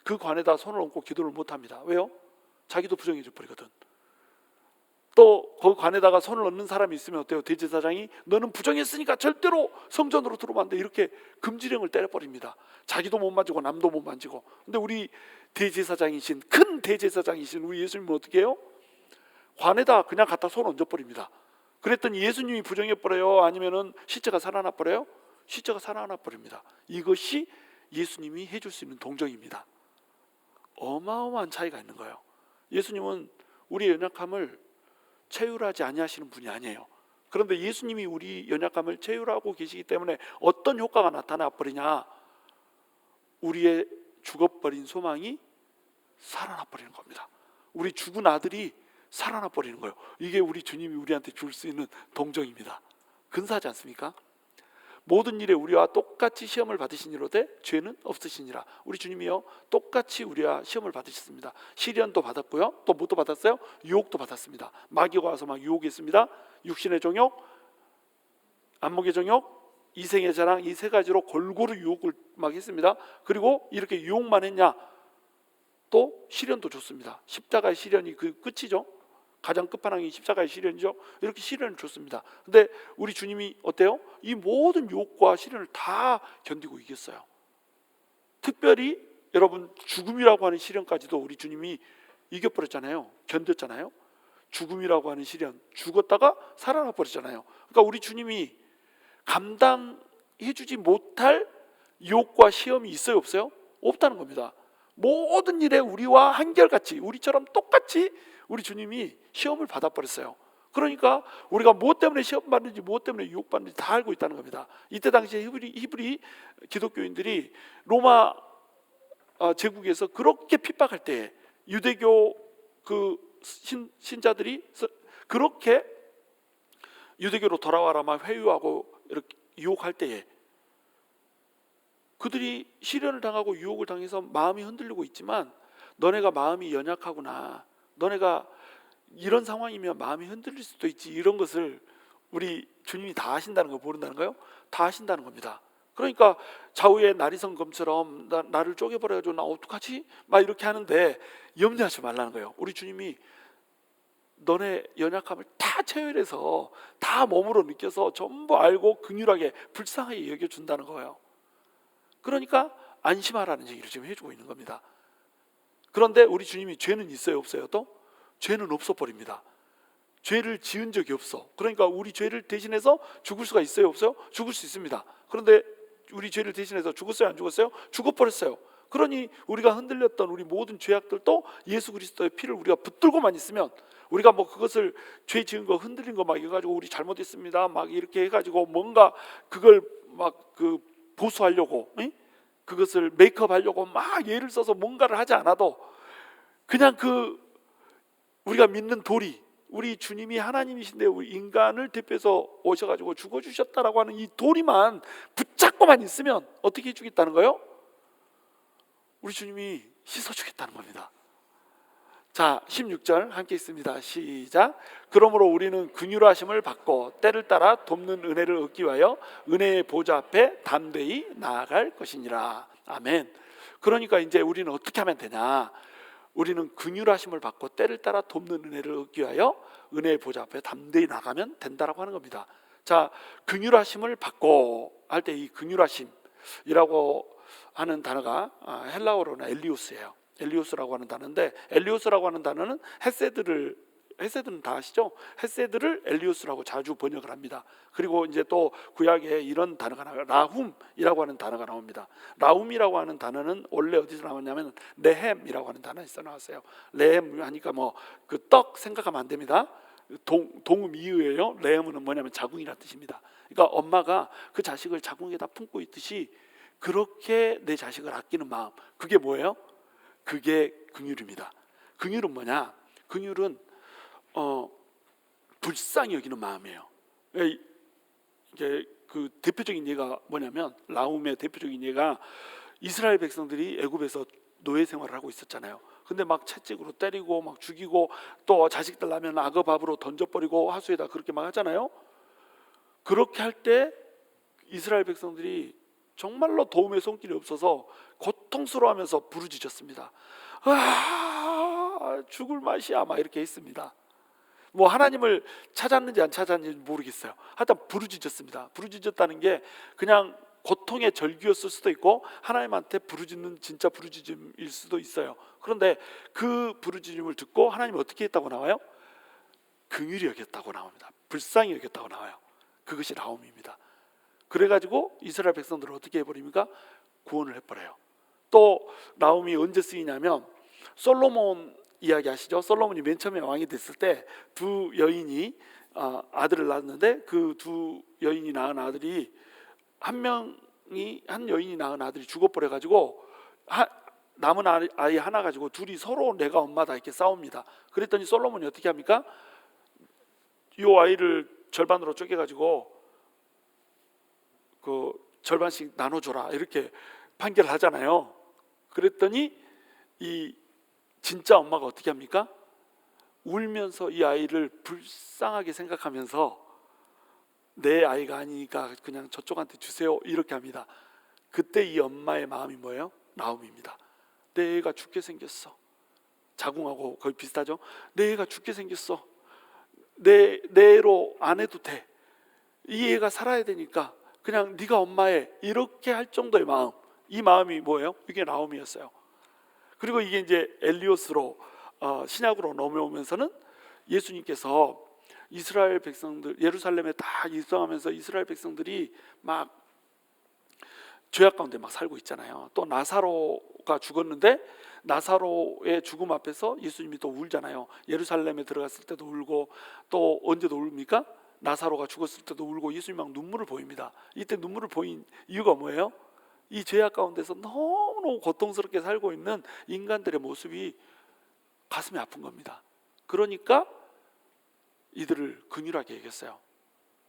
그 관에다 손을 얹고 기도를 못합니다. 왜요? 자기도 부정해져 버리거든. 또 그 관에다가 손을 얹는 사람이 있으면 어때요? 대제사장이 너는 부정했으니까 절대로 성전으로 들어오면 안 돼, 이렇게 금지령을 때려버립니다. 자기도 못 만지고 남도 못 만지고. 근데 우리 대제사장이신, 큰 대제사장이신 우리 예수님은 어떻게 해요? 관에다 그냥 갖다 손 얹어버립니다. 그랬더니 예수님이 부정해버려요? 아니면은 시체가 살아나 버려요? 시체가 살아나 버립니다. 이것이 예수님이 해줄 수 있는 동정입니다. 어마어마한 차이가 있는 거예요. 예수님은 우리의 연약함을 체휼하지 아니하시는 분이 아니에요. 그런데 예수님이 우리 연약함을 체휼하고 계시기 때문에 어떤 효과가 나타나 버리냐? 우리의 죽어버린 소망이 살아나 버리는 겁니다. 우리 죽은 아들이 살아나 버리는 거예요. 이게 우리 주님이 우리한테 줄 수 있는 동정입니다. 근사하지 않습니까? 모든 일에 우리와 똑같이 시험을 받으시니로되 죄는 없으시니라. 우리 주님이요 똑같이 우리와 시험을 받으셨습니다. 시련도 받았고요, 또 뭣도 받았어요? 유혹도 받았습니다. 마귀가 와서 막 유혹했습니다. 육신의 정욕, 안목의 정욕, 이생의 자랑, 이 세 가지로 골고루 유혹을 막 했습니다. 그리고 이렇게 유혹만 했냐? 또 시련도 줬습니다. 십자가의 시련이 그 끝이죠. 가장 끝판왕이 십자가의 시련이죠. 이렇게 시련을 줬습니다. 근데 우리 주님이 어때요? 이 모든 유혹과 시련을 다 견디고 이겼어요. 특별히 여러분, 죽음이라고 하는 시련까지도 우리 주님이 이겨버렸잖아요. 견뎠잖아요. 죽음이라고 하는 시련, 죽었다가 살아나 버렸잖아요. 그러니까 우리 주님이 감당해주지 못할 유혹과 시험이 있어요, 없어요? 없다는 겁니다. 모든 일에 우리와 한결같이, 우리처럼 똑같이 우리 주님이 시험을 받아버렸어요. 그러니까 우리가 무엇 때문에 시험 받는지, 무엇 때문에 유혹받는지 다 알고 있다는 겁니다. 이때 당시에 히브리 기독교인들이 로마 제국에서 그렇게 핍박할 때, 유대교 그 신자들이 그렇게 유대교로 돌아와라 막 회유하고 이렇게 유혹할 때에 그들이 시련을 당하고 유혹을 당해서 마음이 흔들리고 있지만, 너네가 마음이 연약하구나, 너네가 이런 상황이면 마음이 흔들릴 수도 있지, 이런 것을 우리 주님이 다 아신다는 거, 모른다는 거요? 다 아신다는 겁니다. 그러니까 좌우의 나리선 검처럼 나를 쪼개버려가지고 나 어떡하지? 막 이렇게 하는데 염려하지 말라는 거예요. 우리 주님이 너네 연약함을 다 체휼해서 다 몸으로 느껴서 전부 알고 긍휼하게 불쌍하게 여겨준다는 거예요. 그러니까 안심하라는 얘기를 지금 해주고 있는 겁니다. 그런데 우리 주님이 죄는 있어요, 없어요? 또 죄는 없어버립니다. 죄를 지은 적이 없어. 그러니까 우리 죄를 대신해서 죽을 수가 있어요, 없어요? 죽을 수 있습니다. 그런데 우리 죄를 대신해서 죽었어요, 안 죽었어요? 죽어버렸어요. 그러니 우리가 흔들렸던 우리 모든 죄악들도 예수 그리스도의 피를 우리가 붙들고만 있으면, 우리가 뭐 그것을 죄 지은 거 흔들린 거 막 해가지고 우리 잘못했습니다 막 이렇게 해가지고 뭔가 그걸 막 그 보수하려고, 그것을 메이크업 하려고 막 예를 써서 뭔가를 하지 않아도, 그냥 그 우리가 믿는 도리, 우리 주님이 하나님이신데 우리 인간을 대표해서 오셔가지고 죽어주셨다라고 하는 이 도리만 붙잡고만 있으면 어떻게 해주겠다는 거예요? 우리 주님이 씻어주겠다는 겁니다. 자, 16절 함께 있습니다. 시작. 그러므로 우리는 긍휼하심을 받고 때를 따라 돕는 은혜를 얻기 위하여 은혜의 보좌 앞에 담대히 나아갈 것이니라. 아멘. 그러니까 이제 우리는 어떻게 하면 되냐? 우리는 긍휼하심을 받고 때를 따라 돕는 은혜를 얻기 위하여 은혜의 보좌 앞에 담대히 나가면 된다라고 하는 겁니다. 자, 긍휼하심을 받고 할 때 이 긍휼하심이라고 하는 단어가 헬라어로는 엘리오스예요. 엘리오스라고 하는 단어인데, 엘리오스라고 하는 단어는 헤세드는 다 아시죠? 헤세드를 엘리오스라고 자주 번역을 합니다. 그리고 이제 또 구약에 이런 단어가 나와요. 라훔이라고 하는 단어가 나옵니다. 라훔이라고 하는 단어는 원래 어디서 나왔냐면 레헴이라고 하는 단어에서 나왔어요. 레헴 하니까 뭐 그 떡 생각하면 안 됩니다. 동음 이의예요. 레헴은 뭐냐면 자궁이라는 뜻입니다. 그러니까 엄마가 그 자식을 자궁에다 품고 있듯이 그렇게 내 자식을 아끼는 마음, 그게 뭐예요? 그게 긍휼입니다. 긍휼은 뭐냐? 긍휼은 불쌍히 여기는 마음이에요. 이게 그 대표적인 예가 뭐냐면, 라움의 대표적인 예가 이스라엘 백성들이 애굽에서 노예 생활을 하고 있었잖아요. 근데 막 채찍으로 때리고 막 죽이고, 또 자식들 나면 악어 밥으로 던져버리고 하수에다 그렇게 막 하잖아요. 그렇게 할 때 이스라엘 백성들이 정말로 도움의 손길이 없어서 고통스러워하면서 부르짖었습니다. 죽을 맛이야 막 이렇게 했습니다. 뭐 하나님을 찾았는지 안 찾았는지 모르겠어요. 하여튼 부르짖었습니다. 부르짖었다는 게 그냥 고통의 절규였을 수도 있고 하나님한테 부르짖는 진짜 부르짖음일 수도 있어요. 그런데 그 부르짖음을 듣고 하나님이 어떻게 했다고 나와요? 긍휼히 여겼다고 나옵니다. 불쌍히 여겼다고 나와요. 그것이 나옴입니다. 그래가지고 이스라엘 백성들을 어떻게 해버립니까? 구원을 해버려요. 또 나움이 언제 쓰이냐면 솔로몬 이야기 아시죠? 솔로몬이 맨 처음에 왕이 됐을 때 두 여인이 아들을 낳았는데 그 두 여인이 낳은 아들이 한 여인이 낳은 아들이 죽어버려가지고 남은 아이 하나 가지고 둘이 서로 내가 엄마다 이렇게 싸웁니다. 그랬더니 솔로몬이 어떻게 합니까? 이 아이를 절반으로 쪼개가지고 그 절반씩 나눠줘라 이렇게 판결을 하잖아요. 그랬더니 이 진짜 엄마가 어떻게 합니까? 울면서 이 아이를 불쌍하게 생각하면서 내 아이가 아니니까 그냥 저쪽한테 주세요 이렇게 합니다. 그때 이 엄마의 마음이 뭐예요? 나움입니다. 내 애가 죽게 생겼어. 자궁하고 거의 비슷하죠? 내 애가 죽게 생겼어. 내 애로 안 해도 돼. 이 애가 살아야 되니까 그냥 네가 엄마해 이렇게 할 정도의 마음, 이 마음이 뭐예요? 이게 나움이었어요. 그리고 이게 이제 엘리오스로 신약으로 넘어오면서는 예수님께서 이스라엘 백성들 예루살렘에 다 입성하면서 이스라엘 백성들이 막 죄악 가운데 막 살고 있잖아요. 또 나사로가 죽었는데 나사로의 죽음 앞에서 예수님이 또 울잖아요. 예루살렘에 들어갔을 때도 울고 또 언제도 울입니까? 나사로가 죽었을 때도 울고 예수님 막 눈물을 보입니다. 이때 눈물을 보인 이유가 뭐예요? 이 죄악 가운데서 너무너무 고통스럽게 살고 있는 인간들의 모습이 가슴이 아픈 겁니다. 그러니까 이들을 긍휼하게 여겼어요.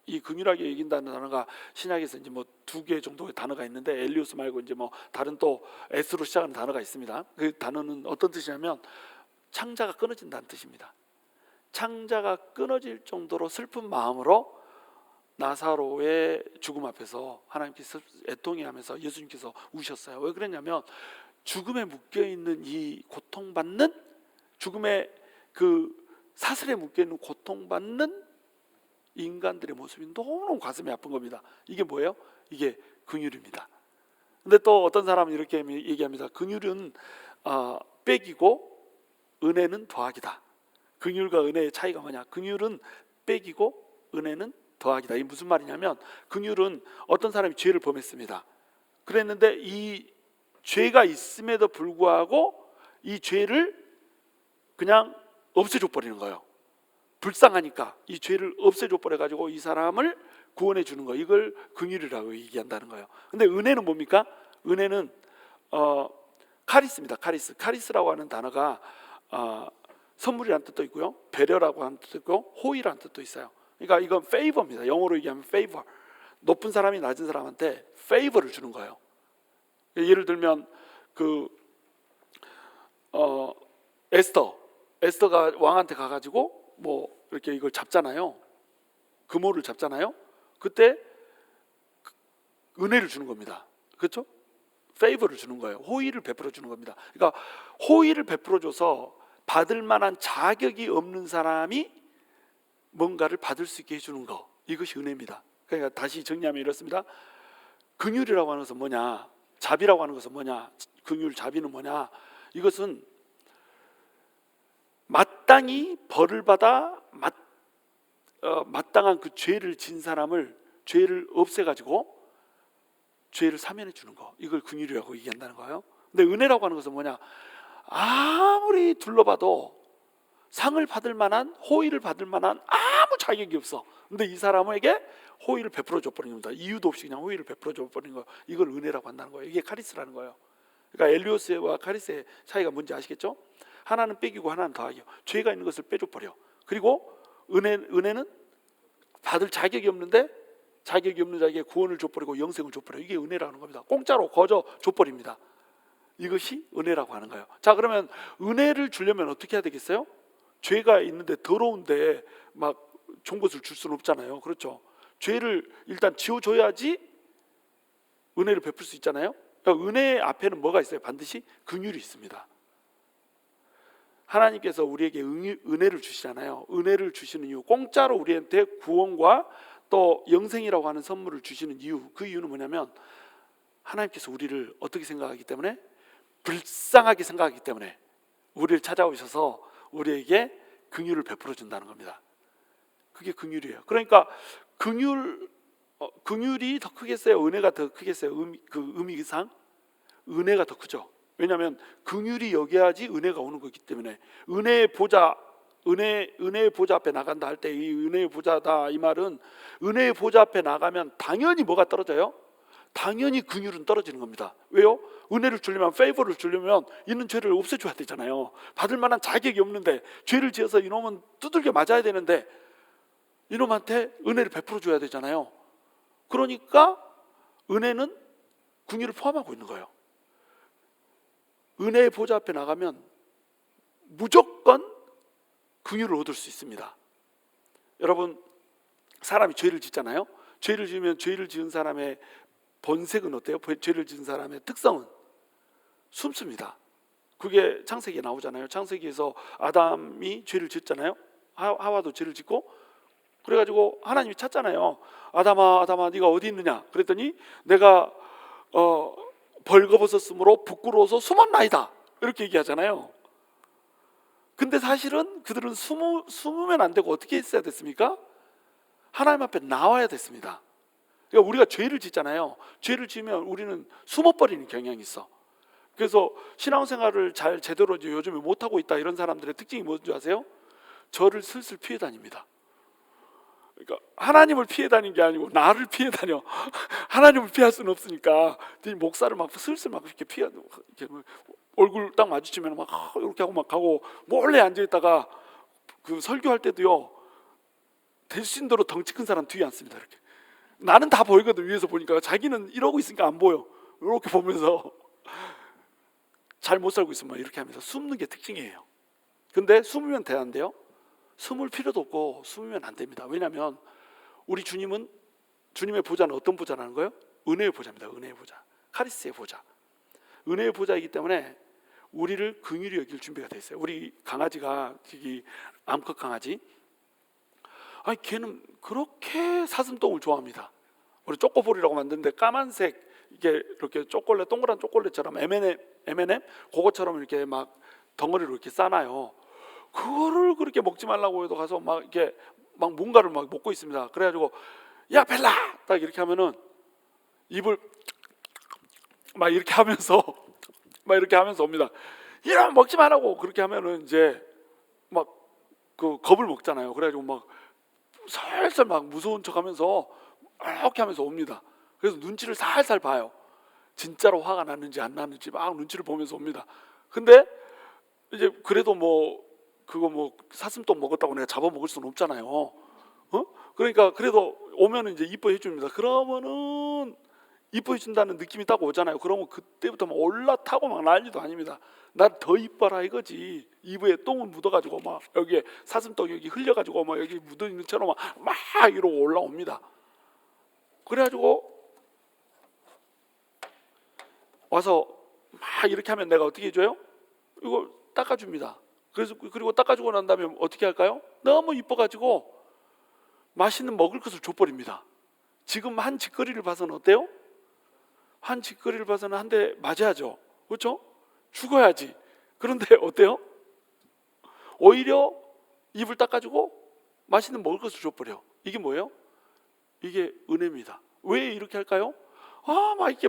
이 긍휼하게 여긴다는 단어가 신약에서 이제 뭐 2개 정도의 단어가 있는데 엘리오스 말고 이제 뭐 다른 또 S로 시작하는 단어가 있습니다. 그 단어는 어떤 뜻이냐면 창자가 끊어진다는 뜻입니다. 창자가 끊어질 정도로 슬픈 마음으로 나사로의 죽음 앞에서 하나님께서 애통해하면서 예수님께서 우셨어요. 왜 그랬냐면 죽음에 묶여있는 이 고통받는 죽음의 그 사슬에 묶여있는 고통받는 인간들의 모습이 너무너무 가슴이 아픈 겁니다. 이게 뭐예요? 이게 긍휼입니다. 근데 또 어떤 사람은 이렇게 얘기합니다. 긍휼은 빼기고 은혜는 더하기다. 긍휼과 은혜의 차이가 뭐냐? 긍휼은 빼기고 은혜는 더하기다. 이게 무슨 말이냐면 긍휼은 어떤 사람이 죄를 범했습니다. 그랬는데 이 죄가 있음에도 불구하고 이 죄를 그냥 없애줘 버리는 거예요. 불쌍하니까 이 죄를 없애줘 버려가지고 이 사람을 구원해 주는 거, 이걸 긍휼이라고 얘기한다는 거예요. 근데 은혜는 뭡니까? 은혜는 카리스입니다. 카리스라고 하는 단어가 선물이라는 뜻도 있고요, 배려라고 하는 뜻도 있고 호의라는 뜻도 있어요. 그러니까 이건 페이버입니다. 영어로 얘기하면 페이버. 높은 사람이 낮은 사람한테 페이버를 주는 거예요. 예를 들면 에스더가 왕한테 가가지고 뭐 이렇게 이걸 잡잖아요. 그모를 잡잖아요. 그때 은혜를 주는 겁니다. 그렇죠? 페이버를 주는 거예요. 호의를 베풀어 주는 겁니다. 그러니까 호의를 베풀어 줘서 받을 만한 자격이 없는 사람이 뭔가를 받을 수 있게 해주는 거, 이것이 은혜입니다. 그러니까 다시 정리하면 이렇습니다. 긍휼이라고 하는 것은 뭐냐? 자비라고 하는 것은 뭐냐? 긍휼, 자비는 뭐냐? 이것은 마땅히 벌을 받아 마땅한 그 죄를 진 사람을 죄를 없애가지고 죄를 사면해 주는 거, 이걸 긍휼이라고 얘기한다는 거예요. 근데 은혜라고 하는 것은 뭐냐? 아무리 둘러봐도 상을 받을 만한, 호의를 받을 만한 아무 자격이 없어. 근데 이 사람에게 호의를 베풀어 줘버리는 겁니다. 이유도 없이 그냥 호의를 베풀어 줘버리는 거, 이걸 은혜라고 한다는 거예요. 이게 카리스라는 거예요. 그러니까 엘리오스와 카리스의 차이가 뭔지 아시겠죠? 하나는 빼기고 하나는 더하기요. 죄가 있는 것을 빼줘버려. 그리고 은혜는 받을 자격이 없는데 자격이 없는 자에게 구원을 줘버리고 영생을 줘버려. 이게 은혜라는 겁니다. 공짜로 거저 줘버립니다. 이것이 은혜라고 하는 거예요. 자, 그러면 은혜를 주려면 어떻게 해야 되겠어요? 죄가 있는데 더러운데 막 좋은 것을 줄 수는 없잖아요. 그렇죠? 죄를 일단 지워줘야지 은혜를 베풀 수 있잖아요. 그러니까 은혜 앞에는 뭐가 있어요? 반드시 긍휼이 있습니다. 하나님께서 우리에게 은혜를 주시잖아요. 은혜를 주시는 이유, 공짜로 우리한테 구원과 또 영생이라고 하는 선물을 주시는 이유, 그 이유는 뭐냐면 하나님께서 우리를 어떻게 생각하기 때문에? 불쌍하게 생각하기 때문에 우리를 찾아오셔서 우리에게 긍휼을 베풀어 준다는 겁니다. 그게 긍휼이에요. 그러니까 긍휼이 더 크겠어요? 은혜가 더 크겠어요? 의미상 은혜가 더 크죠. 왜냐하면 긍휼이 여겨야지 은혜가 오는 거기 때문에. 은혜의 보좌 앞에 나간다 할 때 이 은혜의 보좌다, 이 말은 은혜의 보좌 앞에 나가면 당연히 뭐가 떨어져요? 당연히 긍휼은 떨어지는 겁니다. 왜요? 은혜를 주려면, 페이버를 주려면 있는 죄를 없애줘야 되잖아요. 받을 만한 자격이 없는데 죄를 지어서 이놈은 두들겨 맞아야 되는데 이놈한테 은혜를 베풀어 줘야 되잖아요. 그러니까 은혜는 긍휼을 포함하고 있는 거예요. 은혜의 보좌 앞에 나가면 무조건 긍휼을 얻을 수 있습니다. 여러분, 사람이 죄를 짓잖아요. 죄를 지으면 죄를 지은 사람의 본색은 어때요? 죄를 지은 사람의 특성은 숨습니다. 그게 창세기에 나오잖아요. 창세기에서 아담이 죄를 짓잖아요. 하와도 죄를 짓고, 그래가지고 하나님이 찾잖아요. 아담아, 아담아, 네가 어디 있느냐? 그랬더니 내가 벌거벗었으므로 부끄러워서 숨었나이다, 이렇게 얘기하잖아요. 근데 사실은 그들은 숨으면 안 되고 어떻게 했어야 됐습니까? 하나님 앞에 나와야 됐습니다. 그러니까 우리가 죄를 짓잖아요. 죄를 지으면 우리는 숨어버리는 경향이 있어. 그래서 신앙생활을 잘 제대로 요즘에 못하고 있다, 이런 사람들의 특징이 뭔지 아세요? 저를 슬슬 피해 다닙니다. 그러니까 하나님을 피해 다니는 게 아니고 나를 피해 다녀. 하나님을 피할 수는 없으니까 목사를 막 슬슬 막 이렇게 피해, 이렇게 얼굴 딱 마주치면 막 이렇게 하고 막 가고, 몰래 앉아 있다가 그 설교할 때도요, 되신 대로 덩치 큰 사람 뒤에 앉습니다. 이렇게 나는 다 보이거든. 위에서 보니까 자기는 이러고 있으니까 안 보여. 이렇게 보면서 잘 못 살고 있으면 이렇게 하면서 숨는 게 특징이에요. 근데 숨으면 돼야 안 돼요? 숨을 필요도 없고 숨으면 안 됩니다. 왜냐하면 우리 주님의 보좌는 어떤 보좌라는 거예요? 은혜의 보좌입니다. 은혜의 보좌, 카리스의 보좌. 은혜의 보좌이기 때문에 우리를 긍휼히 여길 준비가 돼 있어요. 우리 강아지가, 이 암컷 강아지, 아니 걔는 그렇게 사슴똥을 좋아합니다. 우리 쪼꼬볼이라고 만드는데 까만색, 이게 이렇게 초콜릿, 동그란 초콜릿처럼 M&M 그것처럼 이렇게 막 덩어리로 이렇게 싸놔요. 그거를 그렇게 먹지 말라고 해도 가서 막 이렇게 막 뭔가를 막 먹고 있습니다. 그래가지고 야 벨라, 딱 이렇게 하면은 입을 막 이렇게 하면서 옵니다. 이러면 먹지 말라고. 그렇게 하면은 이제 막 그 겁을 먹잖아요. 그래가지고 막 살살 막 무서운 척하면서 이렇게 하면서 옵니다. 그래서 눈치를 살살 봐요. 진짜로 화가 났는지 안 났는지 막 눈치를 보면서 옵니다. 근데 이제 그래도 뭐 그거 뭐 사슴똥 먹었다고 내가 잡아먹을 수는 없잖아요. 그러니까 그래도 오면은 이제 이뻐해 줍니다. 그러면은 이뻐해 준다는 느낌이 딱 오잖아요. 그러면 그때부터 막 올라타고 막 난리도 아닙니다. 나 더 이뻐라 이거지. 이브에 똥을 묻어가지고 막 여기에 사슴똥 여기 흘려가지고 막 여기 묻어 있는 처럼 막 이러고 올라옵니다. 그래가지고 와서 막 이렇게 하면 내가 어떻게 해줘요? 이거 닦아줍니다. 그리고 닦아주고 난 다음에 어떻게 할까요? 너무 이뻐가지고 맛있는 먹을 것을 줘버립니다. 지금 한 짓거리를 봐서는 어때요? 한 짓거리를 봐서는 한 대 맞아야죠. 그렇죠? 죽어야지. 그런데 어때요? 오히려 입을 닦아주고 맛있는 먹을 것을 줘버려. 이게 뭐예요? 이게 은혜입니다. 왜 이렇게 할까요? 막 이렇게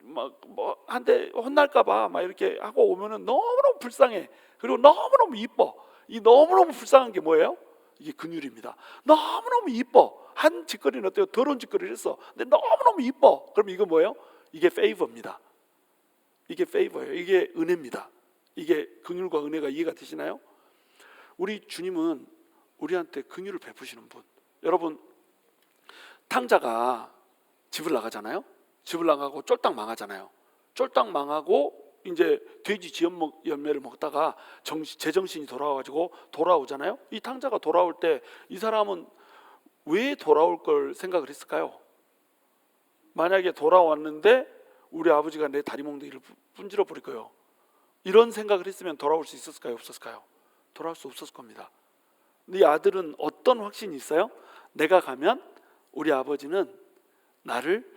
막 뭐 한 대 혼날까봐 막 이렇게 하고 오면은 너무너무 불쌍해. 그리고 너무너무 이뻐. 이 너무너무 불쌍한 게 뭐예요? 이게 긍휼입니다. 너무너무 이뻐. 한 짓거리는 어때요? 더러운 짓거리를 했어. 근데 너무너무 이뻐. 그럼 이거 뭐예요? 이게 페이버입니다. 이게 페이버예요. 이게 은혜입니다. 이게 긍휼과 은혜가 이해가 되시나요? 우리 주님은 우리한테 긍휼을 베푸시는 분. 여러분, 탕자가 집을 나가잖아요. 집을 나가고 쫄딱 망하잖아요. 쫄딱 망하고 이제 돼지 열매를 먹다가 제정신이 돌아와가지고 돌아오잖아요. 이 탕자가 돌아올 때 이 사람은 왜 돌아올 걸 생각을 했을까요? 만약에 돌아왔는데 우리 아버지가 내 다리 몽둥이를 분질러 버릴 거예요. 이런 생각을 했으면 돌아올 수 있었을까요? 없었을까요? 돌아올 수 없었을 겁니다. 근데 이 아들은 어떤 확신이 있어요? 내가 가면 우리 아버지는 나를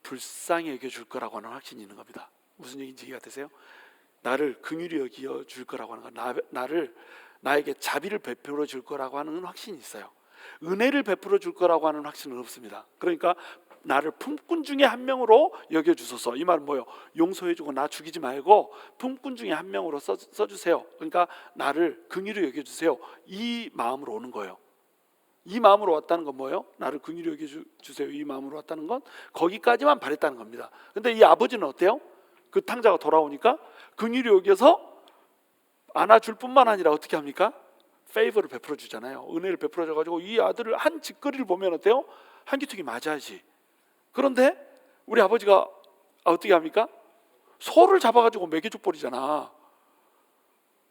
불쌍히 여겨줄 거라고 하는 확신이 있는 겁니다. 무슨 얘기인지 이해가 되세요? 나를 긍휼히 여겨줄 거라고 하는 거, 나에게 자비를 베풀어 줄 거라고 하는 확신이 있어요. 은혜를 베풀어 줄 거라고 하는 확신은 없습니다. 그러니까 나를 품꾼 중에 한 명으로 여겨주소서. 이 말은 뭐예요? 용서해주고 나 죽이지 말고 품꾼 중에 한 명으로 써주세요. 그러니까 나를 긍휼히 여겨주세요. 이 마음으로 오는 거예요. 이 마음으로 왔다는 건 뭐예요? 나를 긍휼히 여겨주세요. 이 마음으로 왔다는 건 거기까지만 바랬다는 겁니다. 근데 이 아버지는 어때요? 그 탕자가 돌아오니까 긍휼히 여겨서 안아줄 뿐만 아니라 어떻게 합니까? 페이버를 베풀어 주잖아요. 은혜를 베풀어 줘가지고 이 아들을 한 짓거리를 보면 어때요? 한 기특이 맞아야지. 그런데 우리 아버지가 어떻게 합니까? 소를 잡아가지고 먹여줘 버리잖아.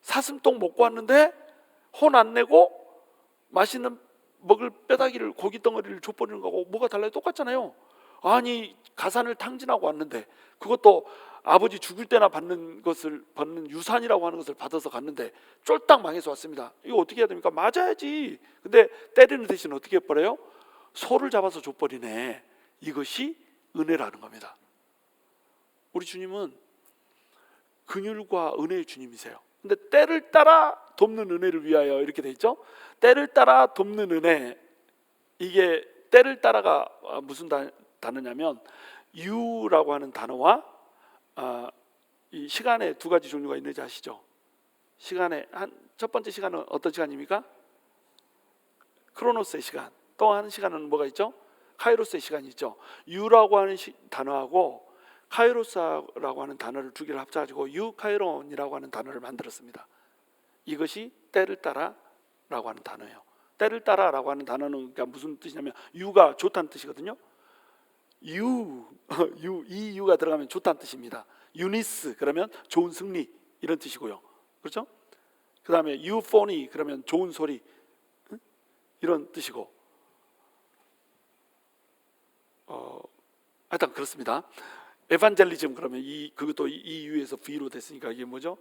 사슴똥 먹고 왔는데 혼 안 내고 맛있는 먹을 뼈다귀를, 고기 덩어리를 줘버리는 거하고 뭐가 달라요? 똑같잖아요. 아니, 가산을 탕진하고 왔는데, 그것도 아버지 죽을 때나 받는 유산이라고 하는 것을 받아서 갔는데 쫄딱 망해서 왔습니다. 이거 어떻게 해야 됩니까? 맞아야지. 근데 때리는 대신 어떻게 해버려요? 소를 잡아서 줘버리네. 이것이 은혜라는 겁니다. 우리 주님은 긍휼과 은혜의 주님이세요. 근데 때를 따라 돕는 은혜를 위하여 이렇게 돼 있죠. 때를 따라 돕는 은혜, 이게 때를 따라가 무슨 단어냐면 유라고 하는 단어와 이 시간에 두 가지 종류가 있는지 아시죠? 시간에 첫 번째 시간은 어떤 시간입니까? 크로노스의 시간. 또 한 시간은 뭐가 있죠? 카이로스의 시간이 있죠. 유라고 하는 단어하고 카이로스라고 하는 단어를 두 개를 합쳐가지고 유카이론이라고 하는 단어를 만들었습니다. 이것이 때를 따라라고 하는 단어예요. 때를 따라라고 하는 단어는 그러니까 무슨 뜻이냐면 유가 좋다는 뜻이거든요. 이 유가 들어가면 좋다는 뜻입니다. 유니스 그러면 좋은 승리 이런 뜻이고요. 그렇죠? 그 다음에 유포니 그러면 좋은 소리 이런 뜻이고 하여튼 그렇습니다. 에반젤리즘 그러면 그것도 이 유에서 V로 됐으니까 이게 뭐죠?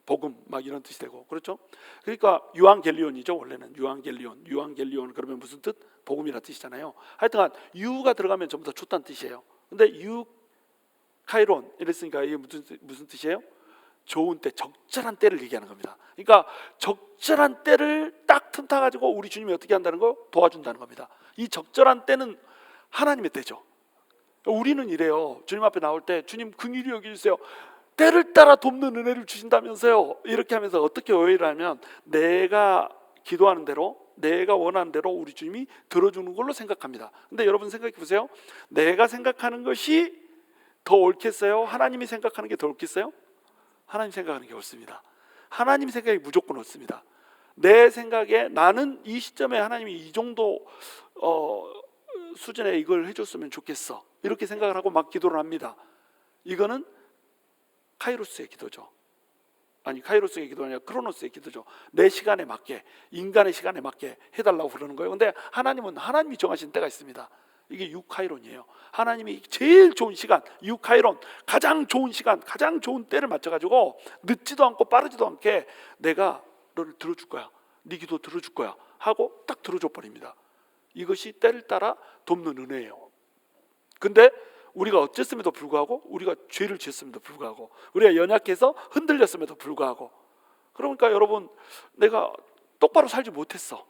복음 막 이런 뜻이 되고 그렇죠? 그러니까 유앙겔리온이죠. 원래는 유앙겔리온 그러면 무슨 뜻? 복음이라는 뜻이잖아요. 하여튼간 유가 들어가면 전부 다 좋다는 뜻이에요. 근데 유카이론 이랬으니까 이게 무슨 뜻이에요? 좋은 때, 적절한 때를 얘기하는 겁니다. 그러니까 적절한 때를 딱 틈타 가지고 우리 주님이 어떻게 한다는 거? 도와준다는 겁니다. 이 적절한 때는 하나님의 때죠. 우리는 이래요. 주님 앞에 나올 때 주님 긍휼히 여겨주세요. 때를 따라 돕는 은혜를 주신다면서요. 이렇게 하면서 어떻게 오해를 하면 내가 기도하는 대로, 내가 원하는 대로 우리 주님이 들어주는 걸로 생각합니다. 근데 여러분 생각해 보세요. 내가 생각하는 것이 더 옳겠어요? 하나님이 생각하는 게 더 옳겠어요? 하나님 생각하는 게 옳습니다. 하나님 생각이 무조건 옳습니다. 내 생각에 나는 이 시점에 하나님이 이 정도 수준에 이걸 해줬으면 좋겠어, 이렇게 생각을 하고 막 기도를 합니다. 이거는 카이로스의 기도죠. 아니, 카이로스의 기도가 아니라 크로노스의 기도죠. 내 시간에 맞게, 인간의 시간에 맞게 해달라고 그러는 거예요. 근데 하나님은 하나님이 정하신 때가 있습니다. 이게 유카이론이에요. 하나님이 제일 좋은 시간, 유카이론, 가장 좋은 시간, 가장 좋은 때를 맞춰가지고 늦지도 않고 빠르지도 않게 내가 너를 들어줄 거야, 네 기도 들어줄 거야 하고 딱 들어줘 버립니다. 이것이 때를 따라 돕는 은혜예요. 근데 우리가 어쨌음에도 불구하고, 우리가 죄를 지었음에도 불구하고, 우리가 연약해서 흔들렸음에도 불구하고, 그러니까 여러분, 내가 똑바로 살지 못했어,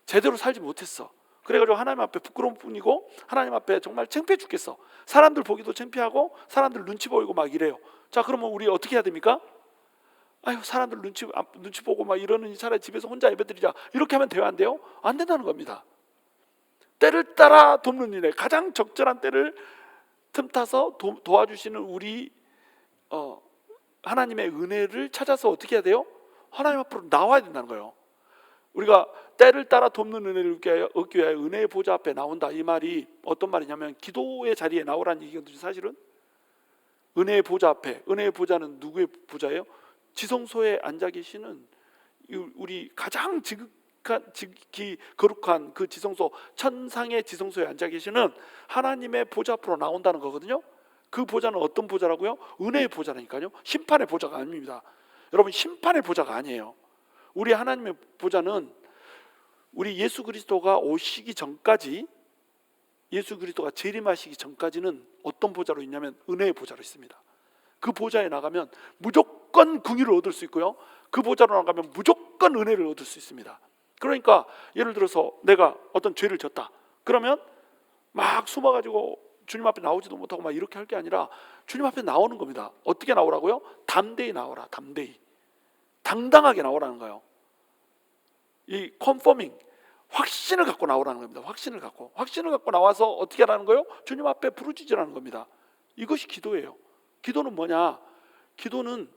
제대로 살지 못했어, 그래가지고 하나님 앞에 부끄러운 뿐이고 하나님 앞에 정말 창피해 죽겠어, 사람들 보기도 창피하고 사람들 눈치 보이고 막 이래요. 자, 그러면 우리 어떻게 해야 됩니까? 아유, 사람들 눈치 보고 막 이러느니 차라리 집에서 혼자 예배드리자, 이렇게 하면 돼요, 안 돼요? 안 된다는 겁니다. 때를 따라 돕는 일에 가장 적절한 때를 틈타서 도와주시는 우리 하나님의 은혜를 찾아서 어떻게 해야 돼요? 하나님 앞으로 나와야 된다는 거예요. 우리가 때를 따라 돕는 은혜를 얻기 위하여 은혜의 보좌 앞에 나온다, 이 말이 어떤 말이냐면 기도의 자리에 나오라는 얘기거든요. 사실은 은혜의 보좌 앞에, 은혜의 보좌는 누구의 보좌예요? 지성소에 앉아 계시는 우리 가장 지극히 거룩한 그 지성소, 천상의 지성소에 앉아 계시는 하나님의 보좌 앞으로 나온다는 거거든요. 그 보좌는 어떤 보좌라고요? 은혜의 보좌라니까요. 심판의 보좌가 아닙니다. 여러분, 심판의 보좌가 아니에요. 우리 하나님의 보좌는 우리 예수 그리스도가 오시기 전까지, 예수 그리스도가 재림하시기 전까지는 어떤 보좌로 있냐면 은혜의 보좌로 있습니다. 그 보좌에 나가면 무조건 긍휼을 얻을 수 있고요, 그 보좌로 나가면 무조건 은혜를 얻을 수 있습니다. 그러니까 예를 들어서 내가 어떤 죄를 졌다 그러면 막 숨어가지고 주님 앞에 나오지도 못하고 막 이렇게 할 게 아니라 주님 앞에 나오는 겁니다. 어떻게 나오라고요? 담대히 나오라. 담대히, 당당하게 나오라는 거예요. 이 컨퍼밍, 확신을 갖고 나오라는 겁니다. 확신을 갖고 나와서 어떻게 하라는 거예요? 주님 앞에 부르짖으라는 겁니다. 이것이 기도예요. 기도는 뭐냐? 기도는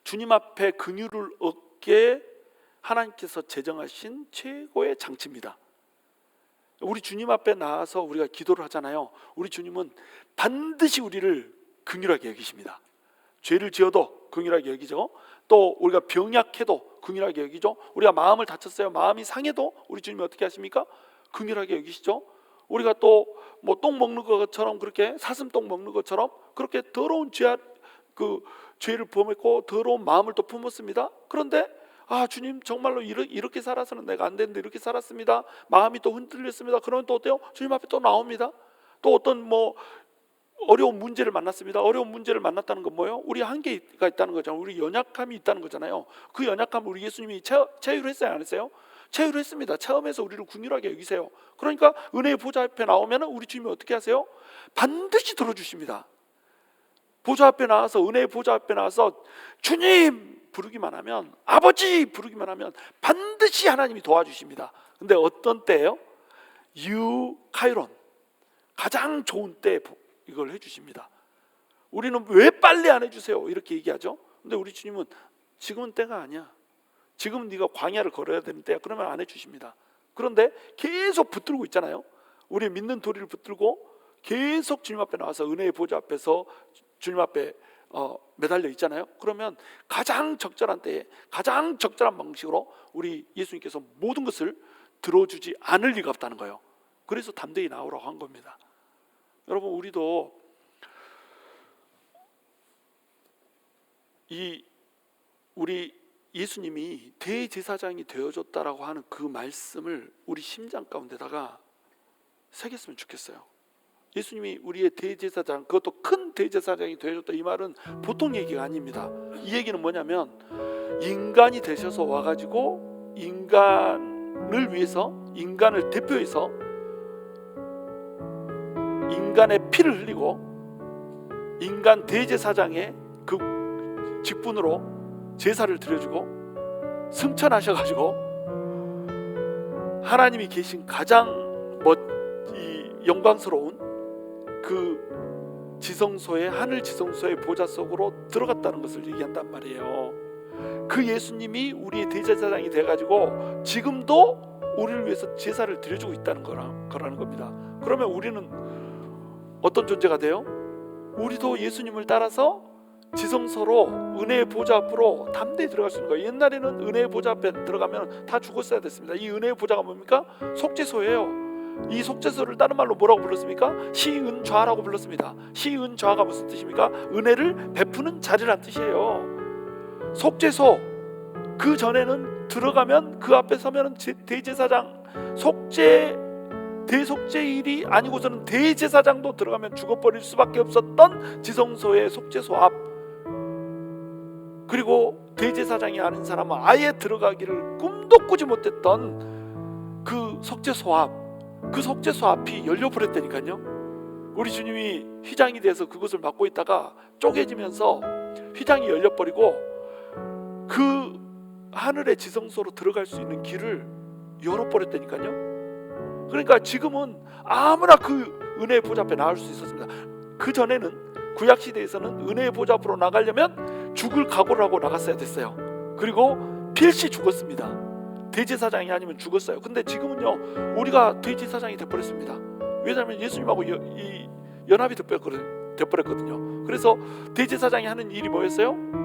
주님 앞에 긍휼을 얻게 하나님께서 제정하신 최고의 장치입니다. 우리 주님 앞에 나와서 우리가 기도를 하잖아요. 우리 주님은 반드시 우리를 긍휼하게 여기십니다. 죄를 지어도 긍휼하게 여기죠. 또 우리가 병약해도 긍휼하게 여기죠. 우리가 마음을 다쳤어요, 마음이 상해도 우리 주님이 어떻게 하십니까? 긍휼하게 여기시죠. 우리가 또 뭐 똥 먹는 것처럼, 그렇게 사슴똥 먹는 것처럼 그렇게 더러운 죄를 범했고 더러운 마음을 또 품었습니다. 그런데 주님, 정말로 이렇게 살아서는 내가 안 되는데 이렇게 살았습니다. 마음이 또 흔들렸습니다. 그러면 또 어때요? 주님 앞에 또 나옵니다. 또 어떤 어려운 문제를 만났습니다. 어려운 문제를 만났다는 건 뭐예요? 우리 한계가 있다는 거잖아요. 우리 연약함이 있다는 거잖아요. 그 연약함을 우리 예수님이 체휼을 했어요, 안 했어요? 체휼을 했습니다. 체험해서 우리를 긍휼하게 여기세요. 그러니까 은혜의 보좌 앞에 나오면 우리 주님이 어떻게 하세요? 반드시 들어주십니다. 보좌 앞에 나와서, 은혜의 보좌 앞에 나와서 주님 부르기만 하면, 아버지 부르기만 하면 반드시 하나님이 도와주십니다. 근데 어떤 때예요? 유카이론, 가장 좋은 때 이걸 해주십니다. 우리는 왜 빨리 안 해주세요? 이렇게 얘기하죠. 근데 우리 주님은 지금은 때가 아니야, 지금 네가 광야를 걸어야 되는 때야. 그러면 안 해주십니다. 그런데 계속 붙들고 있잖아요. 우리 믿는 도리를 붙들고 계속 주님 앞에 나와서 은혜의 보좌 앞에서 주님 앞에 매달려 있잖아요. 그러면 가장 적절한 때에 가장 적절한 방식으로 우리 예수님께서 모든 것을 들어주지 않을 리가 없다는 거예요. 그래서 담대히 나오라고 한 겁니다. 여러분, 우리도 우리 예수님이 대제사장이 되어줬다라고 하는 그 말씀을 우리 심장 가운데다가 새겼으면 좋겠어요. 예수님이 우리의 대제사장, 그것도 큰 대제사장이 되어줬다, 이 말은 보통 얘기가 아닙니다. 이 얘기는 뭐냐면 인간이 되셔서 와가지고 인간을 위해서, 인간을 대표해서 인간의 피를 흘리고 인간 대제사장의 그 직분으로 제사를 드려주고 승천하셔가지고 하나님이 계신 가장 영광스러운 그 지성소의, 하늘 지성소의 보좌 속으로 들어갔다는 것을 얘기한단 말이에요. 그 예수님이 우리의 대제사장이 돼가지고 지금도 우리를 위해서 제사를 드려주고 있다는 거라는 겁니다. 그러면 우리는 어떤 존재가 돼요? 우리도 예수님을 따라서 지성소로, 은혜의 보좌 앞으로 담대히 들어갈 수 있는 거예요. 옛날에는 은혜의 보좌 앞에 들어가면 다 죽었어야 됐습니다. 이 은혜의 보좌가 뭡니까? 속죄소예요. 이 속죄소를 다른 말로 뭐라고 불렀습니까? 시은좌라고 불렀습니다. 시은좌가 무슨 뜻입니까? 은혜를 베푸는 자리란 뜻이에요. 속죄소, 그 전에는 들어가면, 그 앞에 서면은 대제사장, 대속죄일이 아니고서는 대제사장도 들어가면 죽어버릴 수밖에 없었던 지성소의 속죄소 앞, 그리고 대제사장이 아닌 사람은 아예 들어가기를 꿈도 꾸지 못했던 그 속죄소 앞, 그 속죄소 앞이 열려버렸다니까요. 우리 주님이 휘장이 돼서 그것을 맡고 있다가 쪼개지면서 휘장이 열려버리고 그 하늘의 지성소로 들어갈 수 있는 길을 열어버렸다니까요. 그러니까 지금은 아무나 그 은혜의 보좌 앞에 나올 수 있었습니다. 그 전에는, 구약 시대에서는 은혜의 보좌 앞으로 나가려면 죽을 각오를 하고 나갔어야 됐어요. 그리고 필시 죽었습니다. 대제사장이 아니면 죽었어요. 근데 지금은요, 우리가 대제사장이 돼버렸습니다. 왜냐하면 예수님하고 연합이 돼버렸거든요. 그래서 대제사장이 하는 일이 뭐였어요?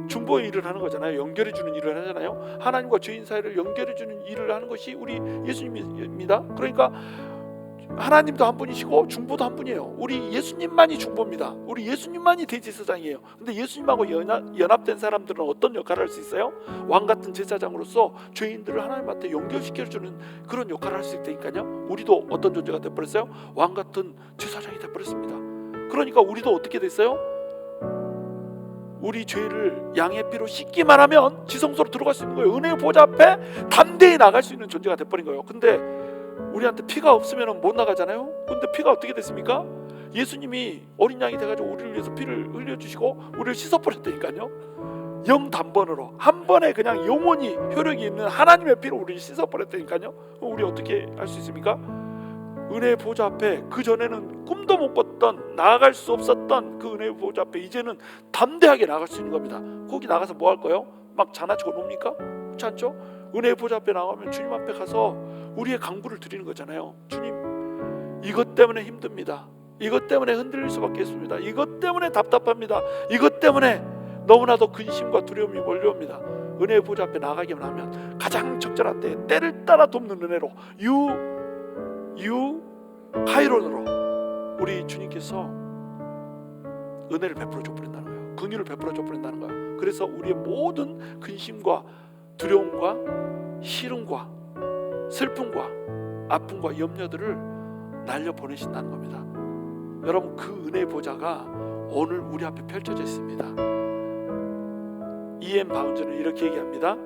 중보의 일을 하는 거잖아요. 연결해주는 일을 하잖아요. 하나님과 죄인 사이를 연결해주는 일을 하는 것이 우리 예수님입니다. 그러니까 하나님도 한 분이시고 중보도 한 분이에요. 우리 예수님만이 중보입니다. 우리 예수님만이 대제사장이에요. 근데 예수님하고 연합된 사람들은 어떤 역할을 할 수 있어요? 왕같은 제사장으로서 죄인들을 하나님한테 연결시켜주는 그런 역할을 할 수 있다니까요. 우리도 어떤 존재가 돼버렸어요? 왕같은 제사장이 돼버렸습니다. 그러니까 우리도 어떻게 됐어요? 우리 죄를 양의 피로 씻기만 하면 지성소로 들어갈 수 있는 거예요. 은혜의 보좌 앞에 담대히 나갈 수 있는 존재가 돼버린 거예요. 근데 우리한테 피가 없으면 못 나가잖아요. 근데 피가 어떻게 됐습니까? 예수님이 어린 양이 돼가지고 우리를 위해서 피를 흘려주시고 우리를 씻어버렸다니까요. 영단번으로 한 번에 그냥 영원히 효력이 있는 하나님의 피로 우리를 씻어버렸다니까요. 우리 어떻게 할 수 있습니까? 은혜의 보좌 앞에 그 전에는 꿈도 못 꿨던, 나아갈 수 없었던 그 은혜의 보좌 앞에 이제는 담대하게 나갈 수 있는 겁니다. 거기 나가서 뭐 할 거예요? 막 자나치고 놉니까? 그렇지 않죠? 은혜의 보좌 앞에 나가면 주님 앞에 가서 우리의 간구를 드리는 거잖아요. 주님, 이것 때문에 힘듭니다. 이것 때문에 흔들릴 수밖에 없습니다. 이것 때문에 답답합니다. 이것 때문에 너무나도 근심과 두려움이 몰려옵니다. 은혜의 보좌 앞에 나가기만 하면 가장 적절한 때에 때를 따라 돕는 은혜로 카이론으로 우리 주님께서 은혜를 베풀어 줘버린다는 거예요. 긍휼을 베풀어 줘버린다는 거예요. 그래서 우리의 모든 근심과 두려움과 시름과 슬픔과 아픔과 염려들을 날려보내신다는 겁니다. 여러분, 그 은혜의 보좌가 오늘 우리 앞에 펼쳐져 있습니다. E.M. 바운즈는 이렇게 얘기합니다.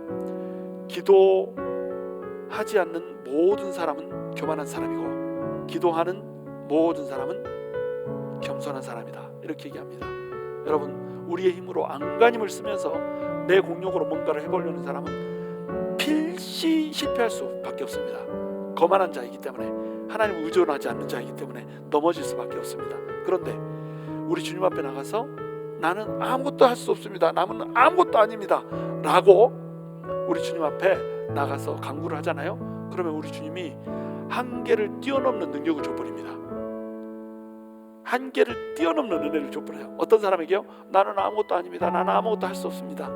기도하지 않는 모든 사람은 교만한 사람이고 기도하는 모든 사람은 겸손한 사람이다. 이렇게 얘기합니다. 여러분, 우리의 힘으로 안간힘을 쓰면서 내 공력으로 뭔가를 해보려는 사람은 필시 실패할 수밖에 없습니다. 거만한 자이기 때문에, 하나님을 의존하지 않는 자이기 때문에 넘어질 수밖에 없습니다. 그런데 우리 주님 앞에 나가서 나는 아무것도 할 수 없습니다, 남은 아무것도 아닙니다 라고 우리 주님 앞에 나가서 간구를 하잖아요. 그러면 우리 주님이 한계를 뛰어넘는 능력을 줘버립니다. 한계를 뛰어넘는 은혜를 줘버려요. 어떤 사람에게요? 나는 아무것도 아닙니다, 나는 아무것도 할 수 없습니다.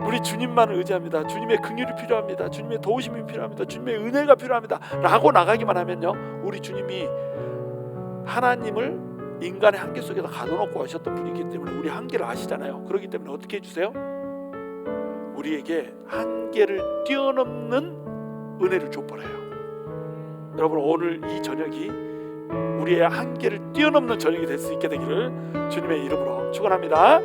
우리 주님만을 의지합니다. 주님의 긍휼이 필요합니다. 주님의 도우심이 필요합니다. 주님의 은혜가 필요합니다 라고 나가기만 하면요, 우리 주님이 하나님을 인간의 한계 속에다 가둬놓고 하셨던 분이기 때문에 우리 한계를 아시잖아요. 그렇기 때문에 어떻게 해주세요? 우리에게 한계를 뛰어넘는 은혜를 줘버려요. 여러분, 오늘 이 저녁이 우리의 한계를 뛰어넘는 저녁이 될 수 있게 되기를 주님의 이름으로 축원합니다.